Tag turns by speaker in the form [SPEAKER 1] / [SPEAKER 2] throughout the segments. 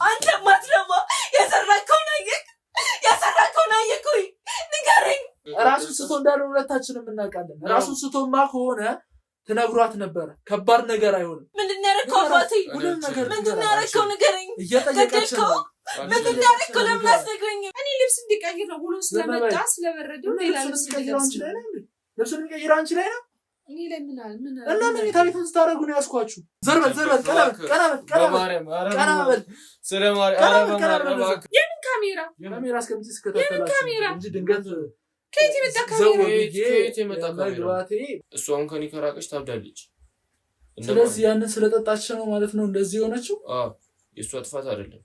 [SPEAKER 1] አንተ ማትረባ የሰራከውን አየኩኝ ንገረኝ።
[SPEAKER 2] ራሱ ስቶ እንዳለ ሁለታችንም እናውቃለን። ራሱ ስቶማ ከሆነ ትነግሯት ነበር። ከባድ ነገር አይሆንም።
[SPEAKER 1] ምንድን ያደረከው አባቴ? ምንድን ያደረከው ንገረኝ።
[SPEAKER 2] እየጠየቀች ነው።
[SPEAKER 1] ምንድን ያደረከው? ለምን አትነግረኝም?
[SPEAKER 3] እኔ ልብስ እንዲቀይር ነው ብሎ ስለመጣ ስለበረደው ሌላ ልብስ እንዲቀይር
[SPEAKER 2] አንቺ ላይ ነው።
[SPEAKER 3] እኔ ላይ ምን
[SPEAKER 2] እና መኝታ ቤቱን ስታደርጉ ነው ያስኳችሁ። ዘርበል ቀናበል
[SPEAKER 3] የምን ካሜራ
[SPEAKER 2] እስከምት ስከታተላችሁ እንጂ ድንገት
[SPEAKER 3] ከየት የመጣ
[SPEAKER 4] ካሜራ? እሷን ከኔ ከራቀች ታብዳለች።
[SPEAKER 2] ስለዚህ ያንን ስለጠጣች ነው ማለት ነው እንደዚህ የሆነችው።
[SPEAKER 4] የእሷ ጥፋት አይደለም።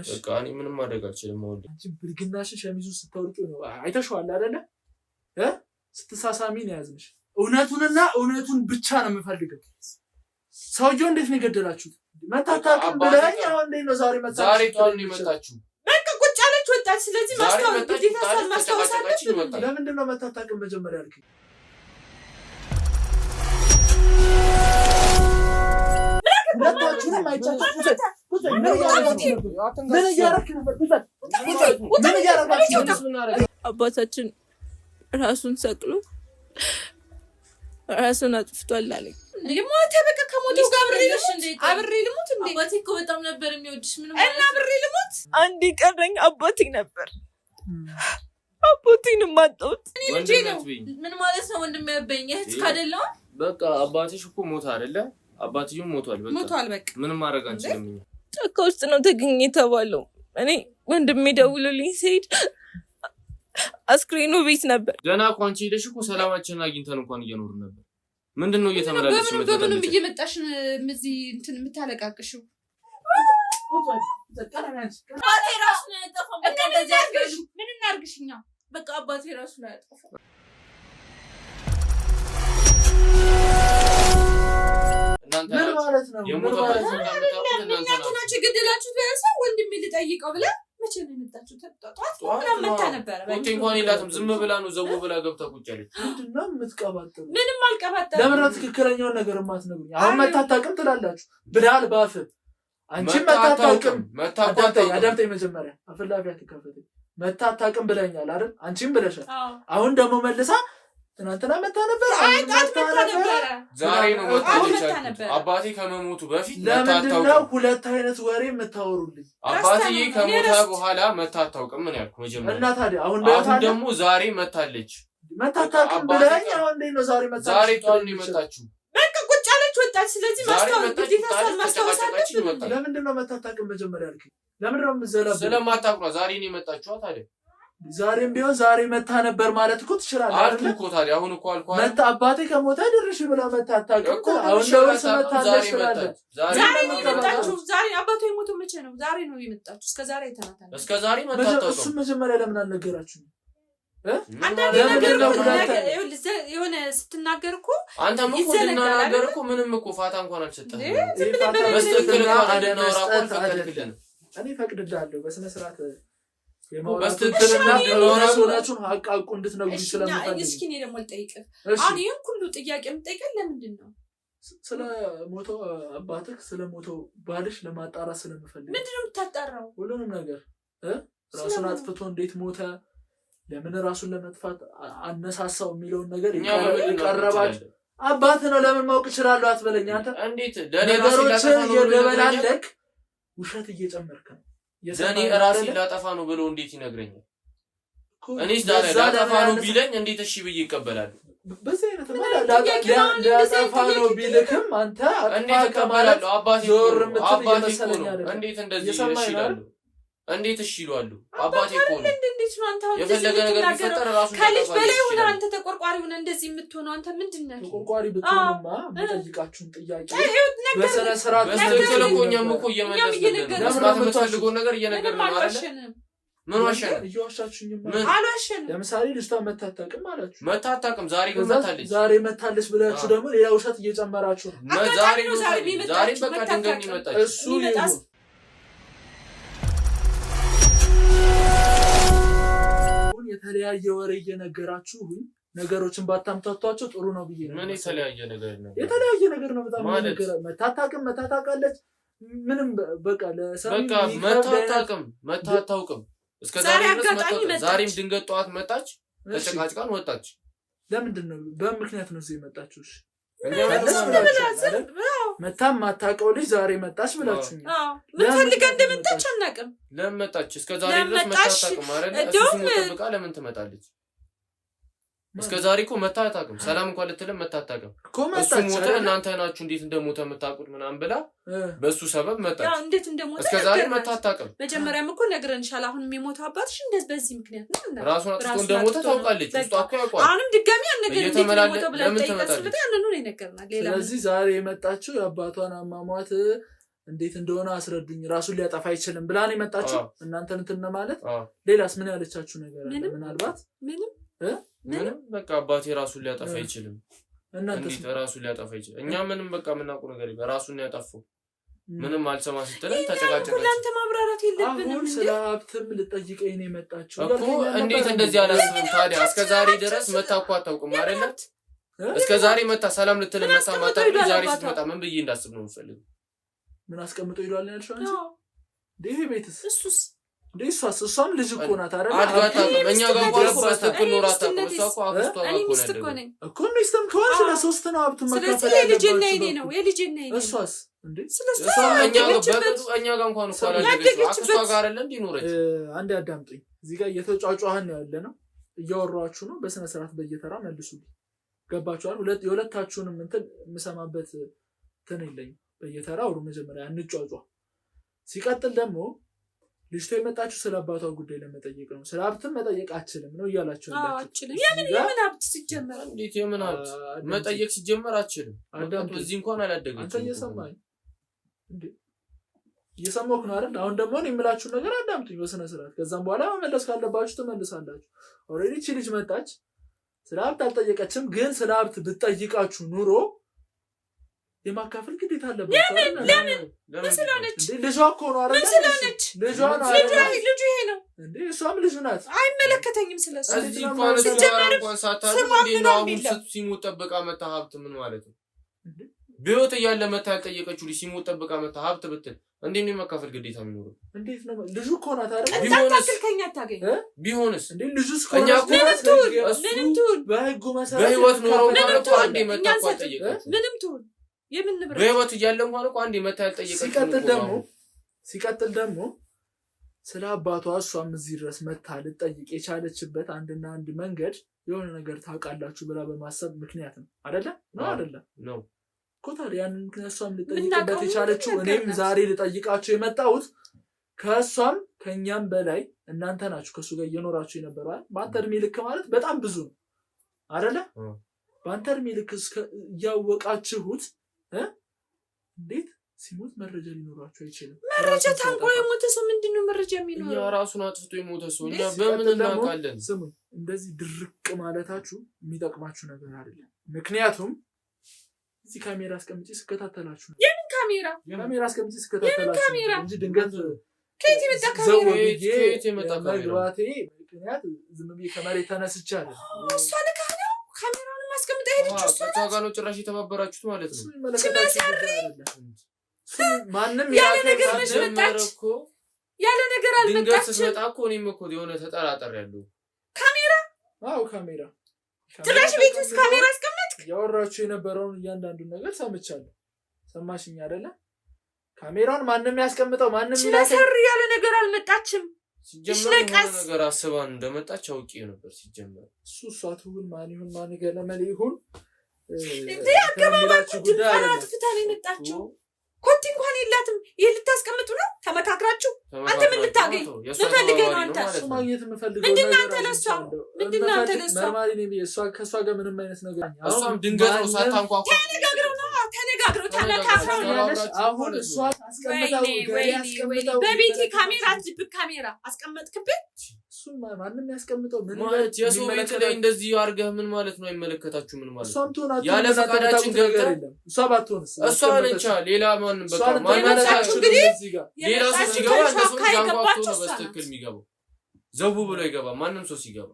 [SPEAKER 4] በቃ እኔ ምንም ማድረግ አልችልም። ወንድ
[SPEAKER 2] አንቺ ብልግናሽን ሸሚዙ ስታወልቂው ነው አይተሽዋል አይደለ? ስትሳሳሚ ነው ያዝንሽ። እውነቱን ብቻ ነው የምፈልገው። ሰውየው እንዴት ነው የገደላችሁት? መታታቅም ብለኝ አሁን እንዴት ነው ዛሬ
[SPEAKER 4] ጧት ነው የመጣችሁ?
[SPEAKER 3] በቃ ቁጭ አለች ወጣች። ስለዚህ ማስታወስ አለብኝ።
[SPEAKER 2] ለምንድን ነው መታታቅም መጀመሪያ ያልከኝ? ሁለታችሁንም አይቻችሁ ምን እያደረክ ነበር?
[SPEAKER 1] አባታችን ራሱን ሰቅሎ ራሱን አጥፍቷል አለኝ።
[SPEAKER 3] ሞተ። በቃ ከሞተው ጋር አብሬ ልሙት እንዴ?
[SPEAKER 1] አባቴ እኮ በጣም ነበር የሚወድሽ። ምን
[SPEAKER 3] እና አብሬ ልሙት?
[SPEAKER 1] አንድ ቀረኝ አባቴ ነበር። አባቴንም አጣሁት።
[SPEAKER 3] እኔ ልጄ ነው።
[SPEAKER 1] ምን ማለት ነው ወንድሜ? ያበኝ እህት ካደለው
[SPEAKER 4] በቃ አባትሽ እኮ ሞተ አይደለ? አባትዬው ሞቷል። በቃ ምንም ማድረግ አንችልም።
[SPEAKER 1] ጫካ ውስጥ ነው ተገኘ የተባለው። እኔ ወንድሜ ደውሎልኝ ሲሄድ አስክሬኑ ቤት ነበር።
[SPEAKER 4] ገና እኮ አንቺ ሄደሽ እኮ ሰላማችንን አግኝተን እንኳን እየኖርን ነበር። ምንድነው እየተመላለስሽ
[SPEAKER 3] በምንም እየመጣሽ እዚህ እንትን የምታለቃቅሽው?
[SPEAKER 1] አባቴ ራሱ ነው ያጠፋው። በቃ እንደዚህ አድርገሽ
[SPEAKER 3] ምን እናርግሽኛ?
[SPEAKER 1] በቃ አባቴ ራሱ ነው ያጠፋው።
[SPEAKER 2] ምን ማለት ነው?
[SPEAKER 3] እናንተ ገደላችሁት በያሰው ወንድሜ ልጠይቀው ብለህ መቼ ነው የመጣችው? ተጣጣጣት ነው መጣ ነበር።
[SPEAKER 4] ወንድ እንኳን ይላትም ዝም ብላ ነው ዘው ብላ ገብታ ቁጭ አለች።
[SPEAKER 2] ምንድነው የምትቀባጥሩ?
[SPEAKER 3] ምንም አልቀባጠረም።
[SPEAKER 2] ለምን ነው ትክክለኛውን ነገር የማትነግሩኝ? አሁን መታታቅም ትላላችሁ ብለሃል ባፍ። አንቺ መታታቅም አዳምጠኝ መጀመሪያ አፍላፊ አትከፈተኝ። መታታቅም ብለኛል አይደል? አንቺም ብለሻል። አሁን ደግሞ መልሳ ትናንትና መታ ነበር።
[SPEAKER 4] ዛሬ ነው መታ። አባቴ ከመሞቱ በፊት
[SPEAKER 2] ለምንድነው ሁለት አይነት ወሬ የምታወሩልኝ?
[SPEAKER 4] አባቴ ከሞተ በኋላ መታ አታውቅም። ምን ያልኩ መጀመሪያ
[SPEAKER 2] እና ታዲያ አሁን
[SPEAKER 4] ደግሞ ዛሬ መታለች።
[SPEAKER 2] መታታቅም ብለኝ አሁን እንዴት ነው ዛሬ መጣች?
[SPEAKER 4] ዛሬ ጧት ነው የመጣችው።
[SPEAKER 3] በቃ ቁጭ አለች ወጣች። ስለዚህ ማስታወስ አለብኝ።
[SPEAKER 2] ለምንድነው መታታቅም መጀመሪያ ያልከኝ? ለምንድነው የምትዘላበው?
[SPEAKER 4] ስለማታውቅ ነው ዛሬ ነው የመጣችው። ታዲያ
[SPEAKER 2] ዛሬም ቢሆን ዛሬ መታ ነበር ማለት እኮ ትችላለህ
[SPEAKER 4] አይደል? እኮ ታዲያ አሁን እኮ አልኳት
[SPEAKER 2] መታ አባቴ ከሞተ ድርሽ ብላ መታ አታውቅም። አሁን ለወርስ መታ ትችላለህ።
[SPEAKER 3] ዛሬ ነው የመጣችው። ዛሬ አባቱ የሞተው መቼ ነው? ዛሬ ነው የመጣችው። እስከ ዛሬ ተናታለ።
[SPEAKER 4] እስከ ዛሬ መታ አታውቅም።
[SPEAKER 2] እሱም መጀመሪያ ለምን አልነገራችሁም?
[SPEAKER 3] አንዳንዴ ነገር የሆነ ስትናገር እኮ
[SPEAKER 4] አንተም እኮ እንድናገር እኮ ምንም እኮ ፋታ እንኳን አልሰጠህም። በስተክል አደናራ እኮ ፈቀድክልን።
[SPEAKER 2] እኔ ፈቅድልሃለሁ በስነ ስርዓት በስተክልና ለራሳችሁ ሀቃቁ እንድትነግሩ ስለምፈልግ።
[SPEAKER 3] እስኪ እኔ ደግሞ ልጠይቅህ። አሁን ይሄን ሁሉ ጥያቄ የምጠይቀን ለምንድን ነው?
[SPEAKER 2] ስለ ሞተው አባትህ ስለ ሞተው ባልሽ ለማጣራት ስለምፈልግ።
[SPEAKER 3] ምንድን ነው የምታጣራው?
[SPEAKER 2] ሁሉንም ነገር ራሱን አጥፍቶ እንዴት ሞተ፣ ለምን ራሱን ለመጥፋት አነሳሳው የሚለውን ነገር ይቀርባል። አባትህ ነው ለምን ማወቅ እችላለሁ አትበለኝ አንተ።
[SPEAKER 4] እንዴት
[SPEAKER 2] ነገሮች እየደበላለክ ውሸት እየጨመርክ ነው።
[SPEAKER 4] ዘኔ ራሴ ላጠፋ ነው ብሎ እንዴት ይነግረኛል? እኔስ ላጠፋ ነው ቢለኝ እንዴት እሺ ብዬ ይቀበላል?
[SPEAKER 2] በዚህ አይነት ላጠፋ ነው ቢልክም አንተ
[SPEAKER 4] እንዴት እቀበላለሁ? አባቴ ነው እንዴት እንደዚህ ይሽላል? እንዴት እሺ ይላሉ? አባቴ እኮ ነው።
[SPEAKER 3] እንዴት ነው አንተ
[SPEAKER 4] የፈለገ ነገር ቢፈጠር ራሱ
[SPEAKER 3] ከልጅ በላይ ሆነ አንተ ተቆርቋሪ ሆነ እንደዚህ የምትሆነው አንተ ምንድነው?
[SPEAKER 2] ተቆርቋሪ ብትሆንማ የምጠይቃችሁን ጥያቄ በሰነ ስርዓት
[SPEAKER 4] በስተክል እኮ እኛም እኮ እየመለስን ነው። መስማት የምትፈልገውን ነገር እየነገርን ነው አይደል? ምን ዋሸን?
[SPEAKER 2] እየዋሻችሁኝማ
[SPEAKER 3] አልዋሸንም።
[SPEAKER 2] ለምሳሌ ልጅቷ መታታቅም አላችሁ።
[SPEAKER 4] መታታቅም ዛሬ ግን መታለች።
[SPEAKER 2] ዛሬ መታለች ብላችሁ ደግሞ ሌላ ውሸት እየጨመራችሁ ነው።
[SPEAKER 4] ዛሬ በቃ ድንገት ይመጣች
[SPEAKER 2] እሱ ይሁን የተለያየ ወሬ እየነገራችሁኝ ነገሮችን ባታምታቷቸው ጥሩ ነው ብዬ ነው።
[SPEAKER 4] ምን የተለያየ ነገር ነው?
[SPEAKER 2] የተለያየ ነገር ነው። በጣም ነገር መታታቅም መታታቃለች ምንም በቃ ለሰም
[SPEAKER 4] መታታውቅም እስከ ዛሬ ድረስ ዛሬም ድንገት ጠዋት መጣች ተጨቃጭቃን ወጣች።
[SPEAKER 2] ለምንድን ነው በምክንያት ነው እዚህ የመጣችው? መታም ማታውቀው ልጅ ዛሬ መጣች ብላችሁኝ።
[SPEAKER 3] ምን ፈልጋ እንደመጣች አናውቅም።
[SPEAKER 4] ለምን መጣች? እስከ ዛሬ ድረስ መታታውቅም አይደል? እሱም ተጠብቃ ለምን ትመጣለች? እስከ ዛሬ እኮ መታታውቅም ሰላም እንኳን ልትለም መታታውቅም እሱ ሞተ እናንተ ናችሁ እንዴት እንደሞተ የምታውቁት ምናምን ብላ በሱ ሰበብ መጣች።
[SPEAKER 3] ያው እንዴት እንደሞተ
[SPEAKER 4] እስከ ዛሬ መታታውቅም
[SPEAKER 3] መጀመሪያም እኮ ነግረንሻል። አሁን የሚሞተው አባትሽ እንደዚህ በዚህ ምክንያት ነው።
[SPEAKER 4] ራሱን አጥፍቶ እንደሞተ ታውቃለች። ውስጧ እኮ ያውቃል።
[SPEAKER 3] አሁንም ድጋሚ አንነገር እንዴት እንደሞተ ብለን ጠይቀስልት ያንኑ ነው ይነገርናል። ሌላ
[SPEAKER 2] ስለዚህ ዛሬ የመጣችው የአባቷን አሟሟት እንዴት እንደሆነ አስረዱኝ ራሱን ሊያጠፋ አይችልም ብላ ነው የመጣችው። እናንተን እንትን ማለት ሌላስ ምን ያለቻችሁ ነገር አለ? ምናልባት
[SPEAKER 4] ምንም በቃ አባቴ ራሱን ሊያጠፋ አይችልም። እንዴት ራሱን ሊያጠፋ ይችላል? እኛ ምንም በቃ ምናውቀው ነገር የለም። ራሱን ያጠፋው ምንም አልሰማ ስትለን ተጨቃጨቀች።
[SPEAKER 3] ለአንተ ማብራራት የለብንም።
[SPEAKER 2] ስለ ሀብትም ልጠይቀኝ ነው የመጣችው
[SPEAKER 4] እኮ። እንዴት እንደዚህ አላስብም ታዲያ? እስከ ዛሬ ድረስ መታ እኮ አታውቅም አይደል? እስከ ዛሬ መታ ሰላም ልትል መጣ ማታውቅ ዛሬ ስትመጣ ምን ብዬ እንዳስብ ነው የምፈልገው?
[SPEAKER 2] ምን አስቀምጦ ይሏል ያልሽው አንቺ? ዴቪ ቤትስ እሱስ እሷም ልጅ እኮ ናት አይደል?
[SPEAKER 4] አድጋታለሁ እኛ ጋር እንኳን በስተክል ኖራት ታውቃለህ። እሷ እኮ አፍስቷ
[SPEAKER 2] እኮ ሚስትም ከሆነች ለሶስት ነው ሀብቱን መካፈል
[SPEAKER 3] ያለባችሁ። የልጅና የኔ ነው።
[SPEAKER 2] እሷስ እንዴ?
[SPEAKER 3] ስለዚህ
[SPEAKER 4] እኛ ጋር እንኳን እኮ አላደገችም። አክስቷ ጋር አይደል እንዴ ኖረች።
[SPEAKER 2] አንዴ አዳምጡኝ። እዚህ ጋር እየተጫጫህን ነው ያለ ነው። እያወራችሁ ነው። በስነ ስርዓት በየተራ መልሱልኝ። ገባችኋል? የሁለታችሁንም እንትን የምሰማበት እንትን የለኝም። በየተራ አውሩ። መጀመሪያ እንጫጫ። ሲቀጥል ደግሞ ልጅቷ የመጣችሁ ስለ አባቷ ጉዳይ ለመጠየቅ ነው። ስለ ሀብትም መጠየቅ አችልም ነው እያላችሁ ያላችሁ።
[SPEAKER 3] የምን ሀብት ሲጀመር
[SPEAKER 4] እንዴት የምን ሀብት መጠየቅ ሲጀመር አችልም። እዚህ እንኳን አላደገችም።
[SPEAKER 2] አንተ እየሰማኝ እንዴ? እየሰማሁህ ነው አይደል? አሁን ደግሞ እኔ የምላችሁን ነገር አዳምጡኝ በስነ ስርዓት። ከዛም በኋላ መመለስ ካለባችሁ ትመልሳላችሁ። ኦልሬዲ እቺ ልጅ መጣች፣ ስለ ሀብት አልጠየቀችም። ግን ስለ ሀብት ብትጠይቃችሁ ኑሮ የማካፈል ግዴታ አለባችሁ።
[SPEAKER 3] ለምን ስለሆነች
[SPEAKER 2] ልጇ እኮ ነው አይደል? ልጇ ነው
[SPEAKER 3] ልጁ ይሄ ነው
[SPEAKER 2] እንዴ? እሷም ልጁ ናት።
[SPEAKER 3] አይመለከተኝም ስለሱ።
[SPEAKER 4] እዚህ እንኳን እንኳን ሳታውቅ እንዴ ነው አሁን ሲሞት ጠብቃ መታ ሀብት ምን ማለት ነው? ቢወት እያለ መታ ያልጠየቀችው ልጅ ሲሞት ጠብቃ መታ ሀብት ብትል እንዴት ነው የማካፈል ግዴታ የሚኖረው?
[SPEAKER 2] እንዴት ነው ልጁ እኮ ናት አይደል?
[SPEAKER 4] ቢሆንስ
[SPEAKER 2] እንዴ ልጁስ እኮ
[SPEAKER 4] እኛ
[SPEAKER 3] ምንም ትሁን
[SPEAKER 2] በህጉ መሰረት
[SPEAKER 4] በህይወት ኖረው ማለት አንዴ መታ እኮ አልጠየቀችም።
[SPEAKER 3] ምንም ትሁን የምን ንብረት
[SPEAKER 4] በህይወት እያለ እንኳን እኮ አንዴ መታ ያልጠየቀችው።
[SPEAKER 2] ሲቀጥል ደግሞ ስለ አባቷ እሷም እዚህ ድረስ መታ ልጠይቅ የቻለችበት አንድና አንድ መንገድ የሆነ ነገር ታውቃላችሁ ብላ በማሰብ ምክንያት ነው አይደለ? ነው አይደለ?
[SPEAKER 4] ነው
[SPEAKER 2] እኮ ታዲያ ያንን ምክንያት እሷም ልጠይቅበት የቻለችው እኔም ዛሬ ልጠይቃችሁ የመጣሁት ከእሷም ከእኛም በላይ እናንተ ናችሁ ከእሱ ጋር እየኖራችሁ የነበረዋል። በአንተ እድሜ ልክ ማለት በጣም ብዙ ነው አይደለ? በአንተ እድሜ ልክ እያወቃችሁት እንዴት ሲሞት መረጃ ሊኖራችሁ አይችልም?
[SPEAKER 3] መረጃ ታንቆ የሞተ ሰው ምንድነው መረጃ የሚኖረው?
[SPEAKER 4] ያ ራሱን አጥፍቶ የሞተ ሰው እኛ በምን እናውቃለን?
[SPEAKER 2] ስሙ፣ እንደዚህ ድርቅ ማለታችሁ የሚጠቅማችሁ ነገር አይደለም። ምክንያቱም እዚህ ካሜራ አስቀምጬ ስከታተላችሁ ነው።
[SPEAKER 3] የምን ካሜራ?
[SPEAKER 2] ካሜራ አስቀምጬ ስከታተላችሁ እንጂ ድንገት
[SPEAKER 3] ከየት የመጣ ካሜራ?
[SPEAKER 4] ከየት የመጣ ካሜራ?
[SPEAKER 2] መግባቴ ምክንያት ዝም ብዬ ከመሬት ተነስቻለሁ።
[SPEAKER 3] እሷ ልካ ነው ካሜራውን ማስቀምጣ ሄደች። እሷ
[SPEAKER 4] ጋር ነው ጭራሽ የተባበራችሁት ማለት ነው።
[SPEAKER 2] ማንም
[SPEAKER 3] ያለ ነገር መጣች እኮ ያለ ነገር አልመጣችም።
[SPEAKER 4] ድንገት ስትመጣ እኮ እኔም እኮ የሆነ ተጠራጠር ያለው
[SPEAKER 2] ካሜራ። አዎ ካሜራ
[SPEAKER 3] ጭራሽ ቤት ውስጥ ካሜራ አስቀመጥክ?
[SPEAKER 2] ያወራችሁ የነበረውን እያንዳንዱን ነገር ሰምቻለሁ። ሰማሽኝ አይደለ? ካሜራውን ማንም ያስቀምጠው ማንም
[SPEAKER 3] ይላሰር ያለ ነገር አልመጣችም።
[SPEAKER 4] ሲጀመር የሆነ ነገር አስባን እንደመጣች አውቄ ነበር። ሲጀመር
[SPEAKER 2] እሷ ትሁን ማን ይሁን ማን ገለመለ ይሁን
[SPEAKER 3] እንዴ አገባባችሁ ጉዳይ ፍታን የመጣችው ኮቲ እንኳን የላትም። ይሄ ልታስቀምጡ ነው ተመካክራችሁ? አንተ ምን ልታገኝ ምፈልገው ነው? አንተ
[SPEAKER 2] እሱ ማግኘት የምፈልገው
[SPEAKER 3] ምንድነው? አንተ ለሷ ምንድነው? አንተ ለሷ
[SPEAKER 2] መርማሪ ነኝ ብዬ ከሷ ጋር ምንም አይነት ነገር
[SPEAKER 4] እሷም ድንገት ነው ሳታንኳኳ
[SPEAKER 3] ተነጋግረው ተመካክረው
[SPEAKER 2] አሁን እሷ አስቀምጣው
[SPEAKER 3] ያስቀምጣው በቤቴ ካሜራ ዝብክ ካሜራ አስቀመጥክብኝ።
[SPEAKER 2] እሱ ማንም ያስቀምጠው ምን
[SPEAKER 4] ማለት የሰው ቤት ላይ እንደዚህ አርገህ ምን ማለት ነው? አይመለከታችሁ ምን ማለት
[SPEAKER 2] እሷም ትሆናችሁ
[SPEAKER 4] ያለ ፈቃዳችን
[SPEAKER 2] ነገር የለም። እሷ ባትሆንስ
[SPEAKER 4] እሷ ነች ሌላ ማንም በቃ ማንነታችሁ
[SPEAKER 2] እዚህ ጋር
[SPEAKER 4] ሌላ ሰው ሲገባ እንደሰው ጃንጓቶ ነው በስተክል የሚገባው። ዘቡ ብሎ ይገባ ማንም ሰው ሲገባ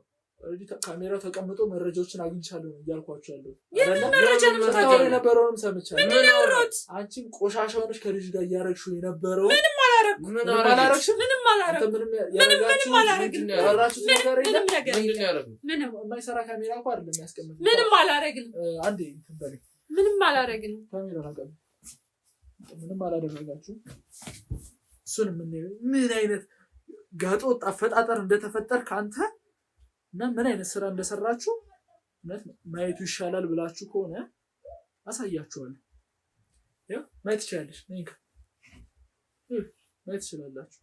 [SPEAKER 2] ካሜራው ተቀምጦ መረጃዎችን አግኝቻለሁ እያልኳችሁ ያለው
[SPEAKER 3] መረጃ ነው
[SPEAKER 2] የነበረውንም ሰምቻለሁ።
[SPEAKER 3] ምን ያወራሁት?
[SPEAKER 2] አንቺም ቆሻሻ ሆነሽ ከልጅ ጋር እያረግሽው የነበረው
[SPEAKER 3] ምንም አላረግኩም።
[SPEAKER 2] ምንም አላረግሽም።
[SPEAKER 3] ምንም አላረግኩም። ምንም አላረግንም።
[SPEAKER 2] ያወራችሁት ነገር የለም።
[SPEAKER 4] ምንድን ያደረግነው?
[SPEAKER 3] ምንም
[SPEAKER 2] የማይሰራ ካሜራ እኮ አይደለም የሚያስቀምጥ።
[SPEAKER 3] ምንም አላረግንም።
[SPEAKER 2] አንዴ እንትን በለኝ።
[SPEAKER 3] ምንም አላረግንም።
[SPEAKER 2] ካሜራ አቀም ምንም አላደረጋችሁ። እሱን ምን አይነት ጋጦጥ አፈጣጠር እንደተፈጠር ካንተ እና ምን አይነት ስራ እንደሰራችሁ ማየቱ ይሻላል ብላችሁ ከሆነ አሳያችኋለሁ። ያው ማየት ይችላልሽ ነይካ ማየት ይችላልላችሁ።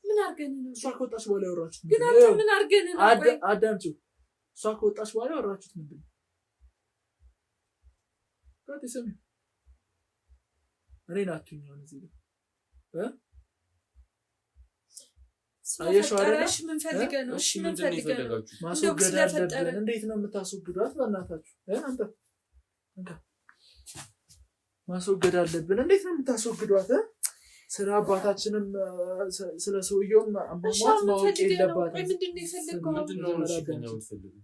[SPEAKER 3] ምን አርገን ነው?
[SPEAKER 2] እሷ ከወጣች በኋላ ያወራችሁት
[SPEAKER 3] ግን አንተ ምን አርገን ነው?
[SPEAKER 2] አዳምጪው። እሷ ከወጣች በኋላ ያወራችሁት ምንድን ነው? ካቲሰሚ እኔ ናቱኝ ነው እዚህ
[SPEAKER 3] አየሽዋለሽ ምን ፈልገህ ነው?
[SPEAKER 4] እሺ ምን ፈልገህ?
[SPEAKER 2] ማስወገድ አለብን። እንዴት ነው የምታስወግዷት? በእናታችሁ አንተ ማስወገድ አለብን። እንዴት ነው የምታስወግዷት? ስለ አባታችንም ስለ ሰውየውም አሟሟት ማወቅ የለባትም።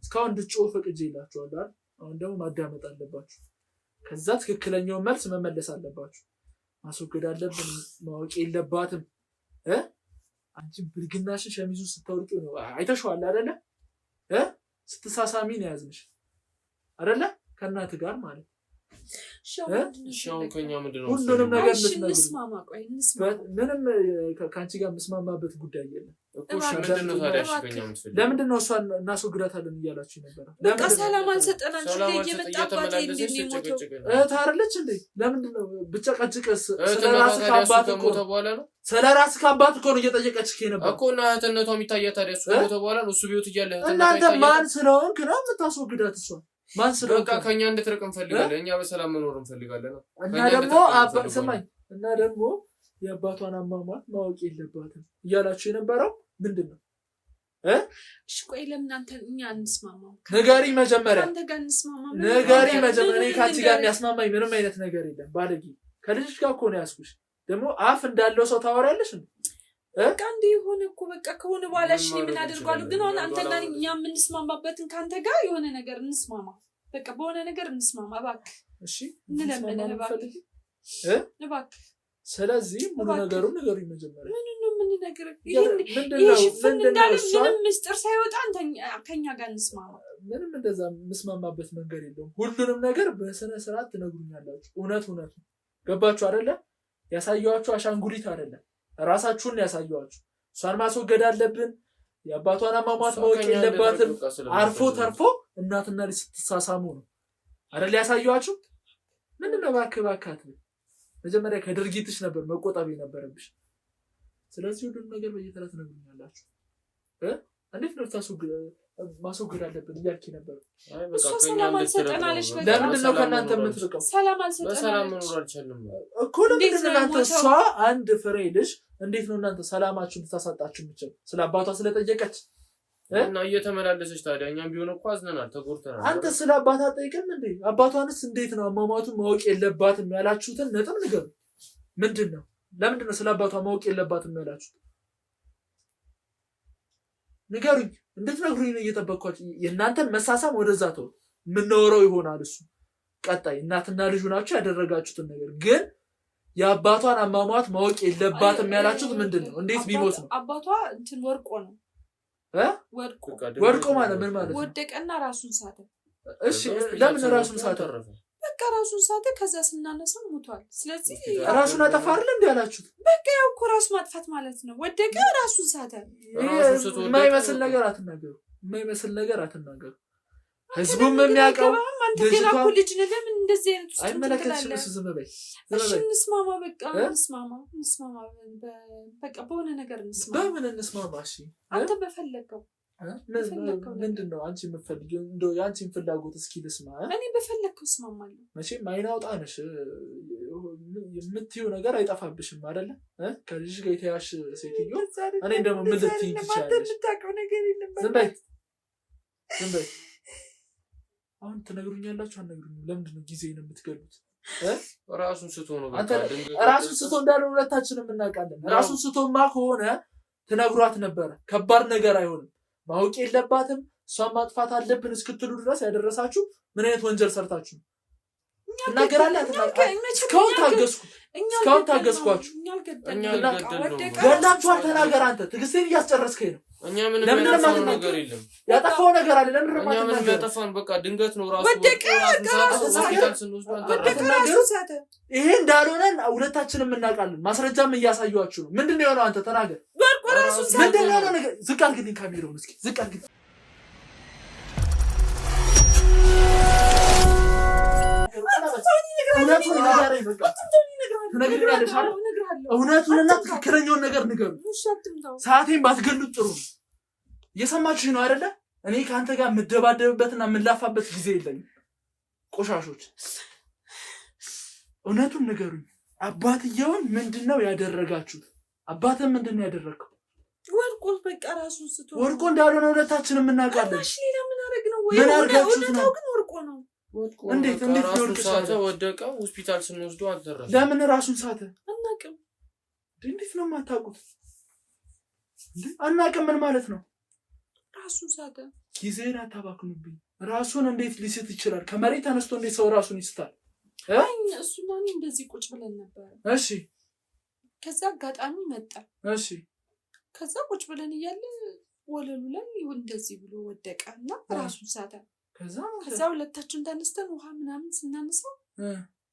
[SPEAKER 2] እስካሁን እንድትጮህ ፈቅጄላችኋለሁ አይደል? አሁን ደግሞ ማዳመጥ አለባችሁ። ከዛ ትክክለኛውን መልስ መመለስ አለባችሁ። ማስወገድ አለብን፣ ማወቅ የለባትም። አንቺ ብልግናሽን ሸሚዙ ስታወልቂው ነው አይተሽዋል አይደለ? ስትሳሳሚ ነው ያዝንሽ አይደለ? ከእናትህ ጋር ማለት
[SPEAKER 4] ሻውን ከኛ ምንድነው?
[SPEAKER 2] ሁሉንም ነገር
[SPEAKER 3] እንስማማ። ቆይ እንስማማ።
[SPEAKER 2] ምንም ከአንቺ ጋር የምስማማበት ጉዳይ የለም
[SPEAKER 4] እኮ። ምንድነው ታዲያ? እሺ ከኛ ምትፈልግ
[SPEAKER 2] ለምንድን ነው እሷን እናስወግዳታለን እያላችሁ ነበር?
[SPEAKER 3] በቃ ሰላም አልሰጠናችሁ እንደ እየመጣባት እንደሚሞተው
[SPEAKER 2] ታርለች እንዴ? ለምንድን ነው ብጨቀጭቅስ? ስለራስህ ከአባት እኮ
[SPEAKER 4] በኋላ ነው
[SPEAKER 2] ስለራስህ ከአባት እኮ ነው እየጠየቀችህ ነበር
[SPEAKER 4] እኮ። እና እህትነቷ የሚታያት ታዲያ እሱ ሞተ በኋላ ነው። እሱ ቢወት እያለ
[SPEAKER 2] እናንተ ማን ስለሆንክ ነው የምታስወግዳት? እሷን ማን ስለሆንክ?
[SPEAKER 4] በቃ ከኛ እንድትርቅ እንፈልጋለን። እኛ በሰላም መኖር እንፈልጋለን።
[SPEAKER 2] እና ደግሞ ሰማኝ፣ እና ደግሞ የአባቷን አሟሟት ማወቅ የለባትም እያላችሁ የነበረው ምንድን ነው?
[SPEAKER 3] እሺ ቆይ ለምን አንተ እኛ እንስማማው?
[SPEAKER 2] ነገሪ መጀመሪያ
[SPEAKER 3] አንተ ጋር እንስማማ።
[SPEAKER 2] ነገሪ መጀመሪያ ካንቺ ጋር የሚያስማማኝ ምንም አይነት ነገር የለም። ባለጌ ከልጅሽ ጋር እኮ ነው ያስኩሽ። ደግሞ አፍ እንዳለው ሰው ታወሪያለሽ እንዴ?
[SPEAKER 3] በቃ እንዴ ሆነ እኮ በቃ ከሆነ በኋላ እሺ ምን አደርጋለሁ? ግን አሁን አንተ ጋር እኛ የምንስማማበትን ካንተ ጋር የሆነ ነገር እንስማማ። በቃ በሆነ ነገር እንስማማ እባክህ።
[SPEAKER 2] እሺ
[SPEAKER 3] እንለምን እባክህ እባክህ።
[SPEAKER 2] ስለዚህ ሙሉ ነገሩን ንገሩኝ መጀመሪያ።
[SPEAKER 3] ምን ነው የምንነግርህ? ይሄ ሽፍን እንዳለ ምንም ምስጢር ሳይወጣ ከኛ ጋር እንስማማ።
[SPEAKER 2] ምንም እንደዛ የምስማማበት መንገድ የለውም። ሁሉንም ነገር በስነ ስርዓት ትነግሩኛላችሁ። እውነት ነው። ገባችሁ አይደለ? ያሳየኋችሁ አሻንጉሊት አይደለም፣ ራሳችሁን ያሳየኋችሁ። እሷን ማስወገድ አለብን። የአባቷን አሟሟት ማወቅ የለባትም። አርፎ ተርፎ እናትና ልጅ ስትሳሳሙ ነው አይደል ያሳየኋችሁ። ምንድነው እባክህ መጀመሪያ ከድርጊትሽ ነበር መቆጠብ የነበረብሽ። ስለዚህ ሁሉንም ነገር በየተራ ትነግሩኛላችሁ። እንዴት ነው ማስወገድ አለብን እያልክ ነበር?
[SPEAKER 3] እሷ ሰላም አልሰጠናለች።
[SPEAKER 2] ለምንድን ነው ከእናንተ የምትርቀው?
[SPEAKER 3] ሰላም አልሰጠናለች።
[SPEAKER 4] በሰላም መኖር አልቻልንም
[SPEAKER 2] እኮ። ለምንድን ነው እናንተ እሷ አንድ ፍሬ ልጅ እንዴት ነው እናንተ ሰላማችሁን ልታሳጣችሁ የምችል? ስለ አባቷ ስለጠየቀች
[SPEAKER 4] እና እየተመላለሰች ታዲያ እኛም ቢሆን እኮ አዝነናል፣ ተጎድተናል።
[SPEAKER 2] አንተ ስለ አባቷ ጠይቀን እንዴ? አባቷንስ እንዴት ነው አሟሟቱን ማወቅ የለባትም ያላችሁትን ነጥብ ንገሩ። ምንድን ነው? ለምንድን ነው ስለ አባቷ ማወቅ የለባትም ያላችሁት? ንገሩኝ። እንድትነግሩኝ ነው እየጠበቅኳችሁ። የእናንተን መሳሳም ወደዛ ተው፣ የምናወራው ይሆናል እሱ ቀጣይ። እናትና ልጁ ናችሁ ያደረጋችሁትን ነገር። ግን የአባቷን አሟሟት ማወቅ የለባትም ያላችሁት ምንድን ነው? እንዴት ቢሞት ነው?
[SPEAKER 3] አባቷ እንትን ወርቆ ነው
[SPEAKER 2] ወድቆ ማለት ምን ማለት ነው?
[SPEAKER 3] ወደቀና ራሱን ሳተ።
[SPEAKER 2] እሺ ለምን ራሱን ሳተ?
[SPEAKER 3] በቃ ራሱን ሳተ። ከዛ ስናነሳው ሞቷል። ስለዚህ
[SPEAKER 2] ራሱን አጠፋ አይደል እንዴ ያላችሁት?
[SPEAKER 3] በቃ ያው እኮ ራስ ማጥፋት ማለት ነው። ወደቀ፣ ራሱን ሳተ።
[SPEAKER 2] የማይመስል ነገር አትናገሩ። የማይመስል ነገር አትናገሩ። ህዝቡም የሚያውቀው
[SPEAKER 3] አንተ ገና እኮ ልጅ ነህ። ለምን እንደዚህ አይነት ውስጥ
[SPEAKER 2] አይመለከትሽም። ዝም በይ።
[SPEAKER 3] እሺ እንስማማ። በቃ እንስማማ። በቃ በሆነ ነገር እንስማማ።
[SPEAKER 2] በምን እንስማማ? እሺ
[SPEAKER 3] አንተ በፈለከው
[SPEAKER 2] ምንድን ነው አንቺ የምትፈልጊው? እንደው የአንቺን ፍላጎት እስኪ ልስማ።
[SPEAKER 3] እኔ በፈለከው እስማማለሁ።
[SPEAKER 2] መቼም አይን አውጣ ነሽ። የምትይው ነገር አይጠፋብሽም አይደለ? ከልጅሽ ጋር የተያሽ ሴትዮ እኔ ደግሞ ምን ልትይኝ ትችያለሽ? ዝም በይ። አሁን ትነግሩኛላችሁ አትነግሩኝም? ለምንድን ነው ጊዜን የምትገሉት?
[SPEAKER 4] ራሱን ስቶ ነው።
[SPEAKER 2] ራሱን ስቶ እንዳለ ሁለታችንም እናውቃለን። ራሱን ስቶማ ከሆነ ትነግሯት ነበር። ከባድ ነገር አይሆንም፣ ማወቅ የለባትም እሷን ማጥፋት አለብን እስክትሉ ድረስ ያደረሳችሁ ምን አይነት ወንጀል ሰርታችሁ? እናገራለሁ። እስካሁን ታገስኳችሁ። ገላችኋል። ተናገር አንተ። ትዕግስቴን እያስጨረስከኝ ነው።
[SPEAKER 4] እኛ ምንም ያጠፋው ነገር የለም።
[SPEAKER 2] ያጠፋው ነገር አለ። ለምን
[SPEAKER 4] እኛ ምንም ያጠፋን በቃ ድንገት ነው ራሱ
[SPEAKER 2] ይሄ እንዳልሆነ ሁለታችንም እናውቃለን። ማስረጃም እያሳዩአችሁ ነው። ምንድነው የሆነው? አንተ ተናገር። ምንድነው የሆነው ነገር? ዝቅ አድርግልኝ ካሜራውን እስኪ ዝቅ አድርግልኝ። እውነቱንና ትክክለኛውን ነገር ንገሩ። ሰዓቴን ባትገሉት ጥሩ ነው። እየሰማችሁ ነው አይደለ? እኔ ከአንተ ጋር የምደባደብበትና የምላፋበት ጊዜ የለኝም። ቆሻሾች እውነቱን ንገሩኝ። አባትየውን ምንድነው ያደረጋችሁት? አባትህ ምንድነው ያደረገው?
[SPEAKER 3] ወርቆ በቃ ራሱን ስቶ
[SPEAKER 2] ወርቆ እንዳልሆነ ሁለታችንም እናውቃለን።
[SPEAKER 3] እሺ ሌላ ምን አደረግ ነው?
[SPEAKER 2] ምን አድርጋችሁት ነው?
[SPEAKER 3] ግን ወርቆ ነው።
[SPEAKER 2] እንዴት ሊወርቅ
[SPEAKER 4] ሳተ? ወደቀ። ሆስፒታል ስንወስደው አልተረፈም።
[SPEAKER 2] ለምን ራሱን ሳተ?
[SPEAKER 3] አናውቅም።
[SPEAKER 2] እንዴት ነው የማታውቁት? አናውቅም ምን ማለት ነው?
[SPEAKER 3] ራሱን ሳተ።
[SPEAKER 2] ጊዜን አታባክኑብኝ። ራሱን እንዴት ሊስት ይችላል? ከመሬት ተነስቶ እንዴት ሰው ራሱን ይስታል?
[SPEAKER 3] እሱና እኔ እንደዚህ ቁጭ ብለን ነበር።
[SPEAKER 2] እሺ።
[SPEAKER 3] ከዛ አጋጣሚ መጣ።
[SPEAKER 2] እሺ።
[SPEAKER 3] ከዛ ቁጭ ብለን እያለ ወለሉ ላይ እንደዚህ ብሎ ወደቀና ራሱን ሳተ። ከዛ ሁለታችን ተነስተን ውሃ ምናምን ስናነሳው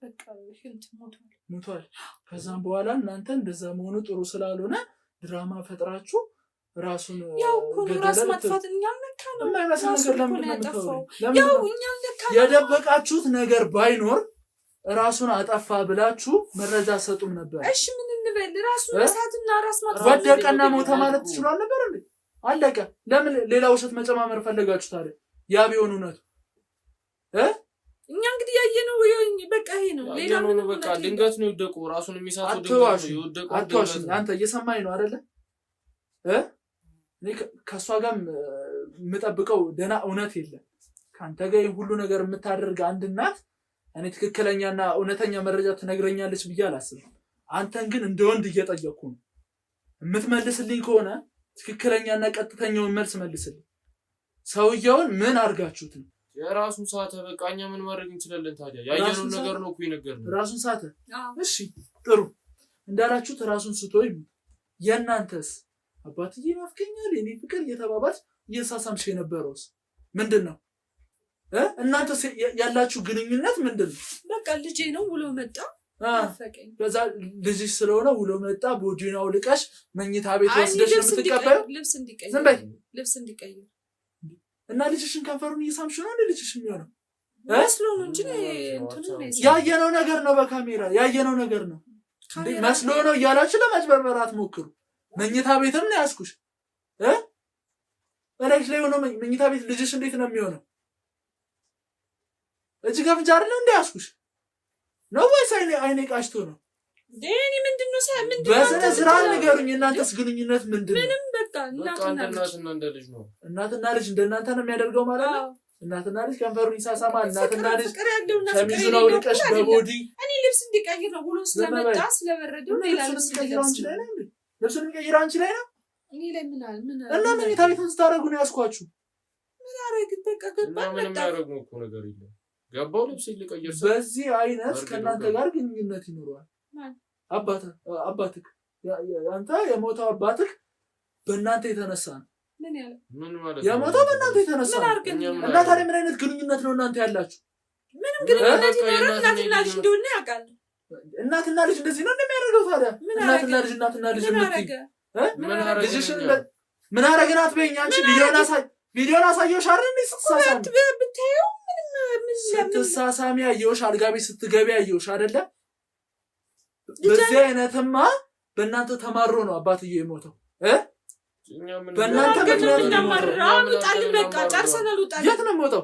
[SPEAKER 3] በቃ ህንት ሞቷል።
[SPEAKER 2] ከዛም በኋላ እናንተ እንደዛ መሆኑ ጥሩ ስላልሆነ ድራማ ፈጥራችሁ ራሱን
[SPEAKER 3] ያው ራስ ማጥፋት እኛም ነካ ነው
[SPEAKER 2] የማይመስል ነገር ለምን ነው ያው እኛም ነካ የደበቃችሁት ነገር ባይኖር ራሱን አጠፋ ብላችሁ መረጃ ሰጡም ነበር።
[SPEAKER 3] እሺ ምን እንበል? ራሱን እሳትና ራስ ማጥፋት
[SPEAKER 2] ወደቀና ሞተ ማለት ትችላል ነበር እንዴ? አለቀ። ለምን ሌላ ውሸት መጨማመር ፈለጋችሁ ታዲያ? ያ ቢሆን እውነቱ
[SPEAKER 3] እኛ እንግዲህ ያየነው በቃ ይሄ ነው። ሌላ ምን
[SPEAKER 4] በቃ ድንገት ነው የወደቀው። ራሱን የሚሳተው
[SPEAKER 2] ድንገት ነው የወደቀው። አትዋሽ። አንተ እየሰማኝ ነው አይደለ? እኔ ከሷ ጋር የምጠብቀው ደህና እውነት የለም። ካንተ ጋር ሁሉ ነገር የምታደርግ አንድ እናት እኔ ትክክለኛና እውነተኛ መረጃ ትነግረኛለች ብዬ አላስብም። አንተን ግን እንደ ወንድ እየጠየቅኩ ነው። የምትመልስልኝ ከሆነ ትክክለኛና ቀጥተኛውን መልስ መልስልኝ። ሰውየውን ምን አድርጋችሁት ነው?
[SPEAKER 4] የራሱን ሳተ። በቃ እኛ ምን ማድረግ እንችላለን ታዲያ? ያየነው ነገር ነው እኮ የነገርነው።
[SPEAKER 2] ራሱን ሳተ። እሺ ጥሩ እንዳላችሁት ራሱን ስቶ ይሙት። የእናንተስ አባትዬ ናፍቀኛል የኔ ፍቅር እየተባባች እየሳሳምሽ የነበረውስ ምንድን ነው? እናንተ ያላችሁ ግንኙነት ምንድን ነው?
[SPEAKER 3] በቃ ልጄ ነው ውሎ መጣ ናፈቀኝ።
[SPEAKER 2] በዛ ልጅሽ ስለሆነ ውሎ መጣ ቦዲናው ልቀሽ መኝታ ቤት ወስደሽ ነው የምትቀበለው?
[SPEAKER 3] ልብስ እንዲቀይር
[SPEAKER 2] እና ልጅሽን ከንፈሩን እየሳምሽ ነው እንዴ? ልጅሽ የሚሆነው
[SPEAKER 3] መስሎ ነው እንጂ
[SPEAKER 2] ያየነው ነገር ነው። በካሜራ ያየነው ነገር ነው እንዴ? መስሎ ነው እያላችሁ ለማጭበርበር አትሞክሩ። መኝታ ቤትም ነው ያስኩሽ እላይሽ ላይ ሆኖ መኝታ ቤት ልጅሽ እንዴት ነው የሚሆነው? እዚህ ጋር ፍንጃ አይደል እንዴ ያስኩሽ ነው ወይስ አይኔ ቃሽቶ ነው?
[SPEAKER 3] ዴኒ ምንድነው
[SPEAKER 2] በስነ ስርዓት ንገሩኝ። እናንተስ ግንኙነት ምንድነው?
[SPEAKER 3] ምንም በቃ
[SPEAKER 4] እናትና ልጅ ነው።
[SPEAKER 2] እናትና ልጅ እንደናንተ ነው የሚያደርገው ማለት ነው። እናትና ልጅ ከንፈሩን ይሳሳማል። እናትና ልጅ ሸሚዙን አውልቀሽ በቦዲ
[SPEAKER 3] እኔ ልብስ እንዲቀይር ነው ብሎ ስለመጣ ስለበረደው ሌላ ልብስ እንዲቀይር
[SPEAKER 2] ልብሱን የሚቀይር አንቺ ላይ ነው።
[SPEAKER 3] እኔ ላይ ምን
[SPEAKER 2] እና መኝታ ቤት ስታደርጉ ነው ያስኳችሁ።
[SPEAKER 3] ምን አደረግ በቃ ገባ
[SPEAKER 4] ምንም ያደረግነው እኮ ነገር የለም። ገባው ልብስ ሊቀይር
[SPEAKER 2] በዚህ አይነት ከእናንተ ጋር ግንኙነት ይኖረዋል። አባትህ አንተ የሞተው አባትህ በእናንተ የተነሳ ነው።
[SPEAKER 3] ምን ያለ
[SPEAKER 4] ምን ማለት
[SPEAKER 2] የሞተው በእናንተ የተነሳ ነው። እና ታዲያ ምን አይነት ግንኙነት ነው እናንተ ያላችሁ?
[SPEAKER 3] ምንም ግንኙነት ይኖረን እናትና ልጅ እንደሆነ ያውቃል።
[SPEAKER 2] እናትና ልጅ እንደዚህ ነው እንደሚያደርገው ታዲያ? እናትና ልጅ ልጅሽን ምን አረግናት በይኝ አንቺ። ቪዲዮን አሳየሁሽ አይደል? ስትሳሳሚ
[SPEAKER 3] ብታየው
[SPEAKER 2] ስትሳሳሚ አየሁሽ። አልጋ ቤት ስትገቢ አየሁሽ አይደለ? በዚህ አይነትማ በእናንተ ተማሮ ነው አባትዬ የሞተው። በእናንተ ምክንያት ነው የት ነው የምወጣው?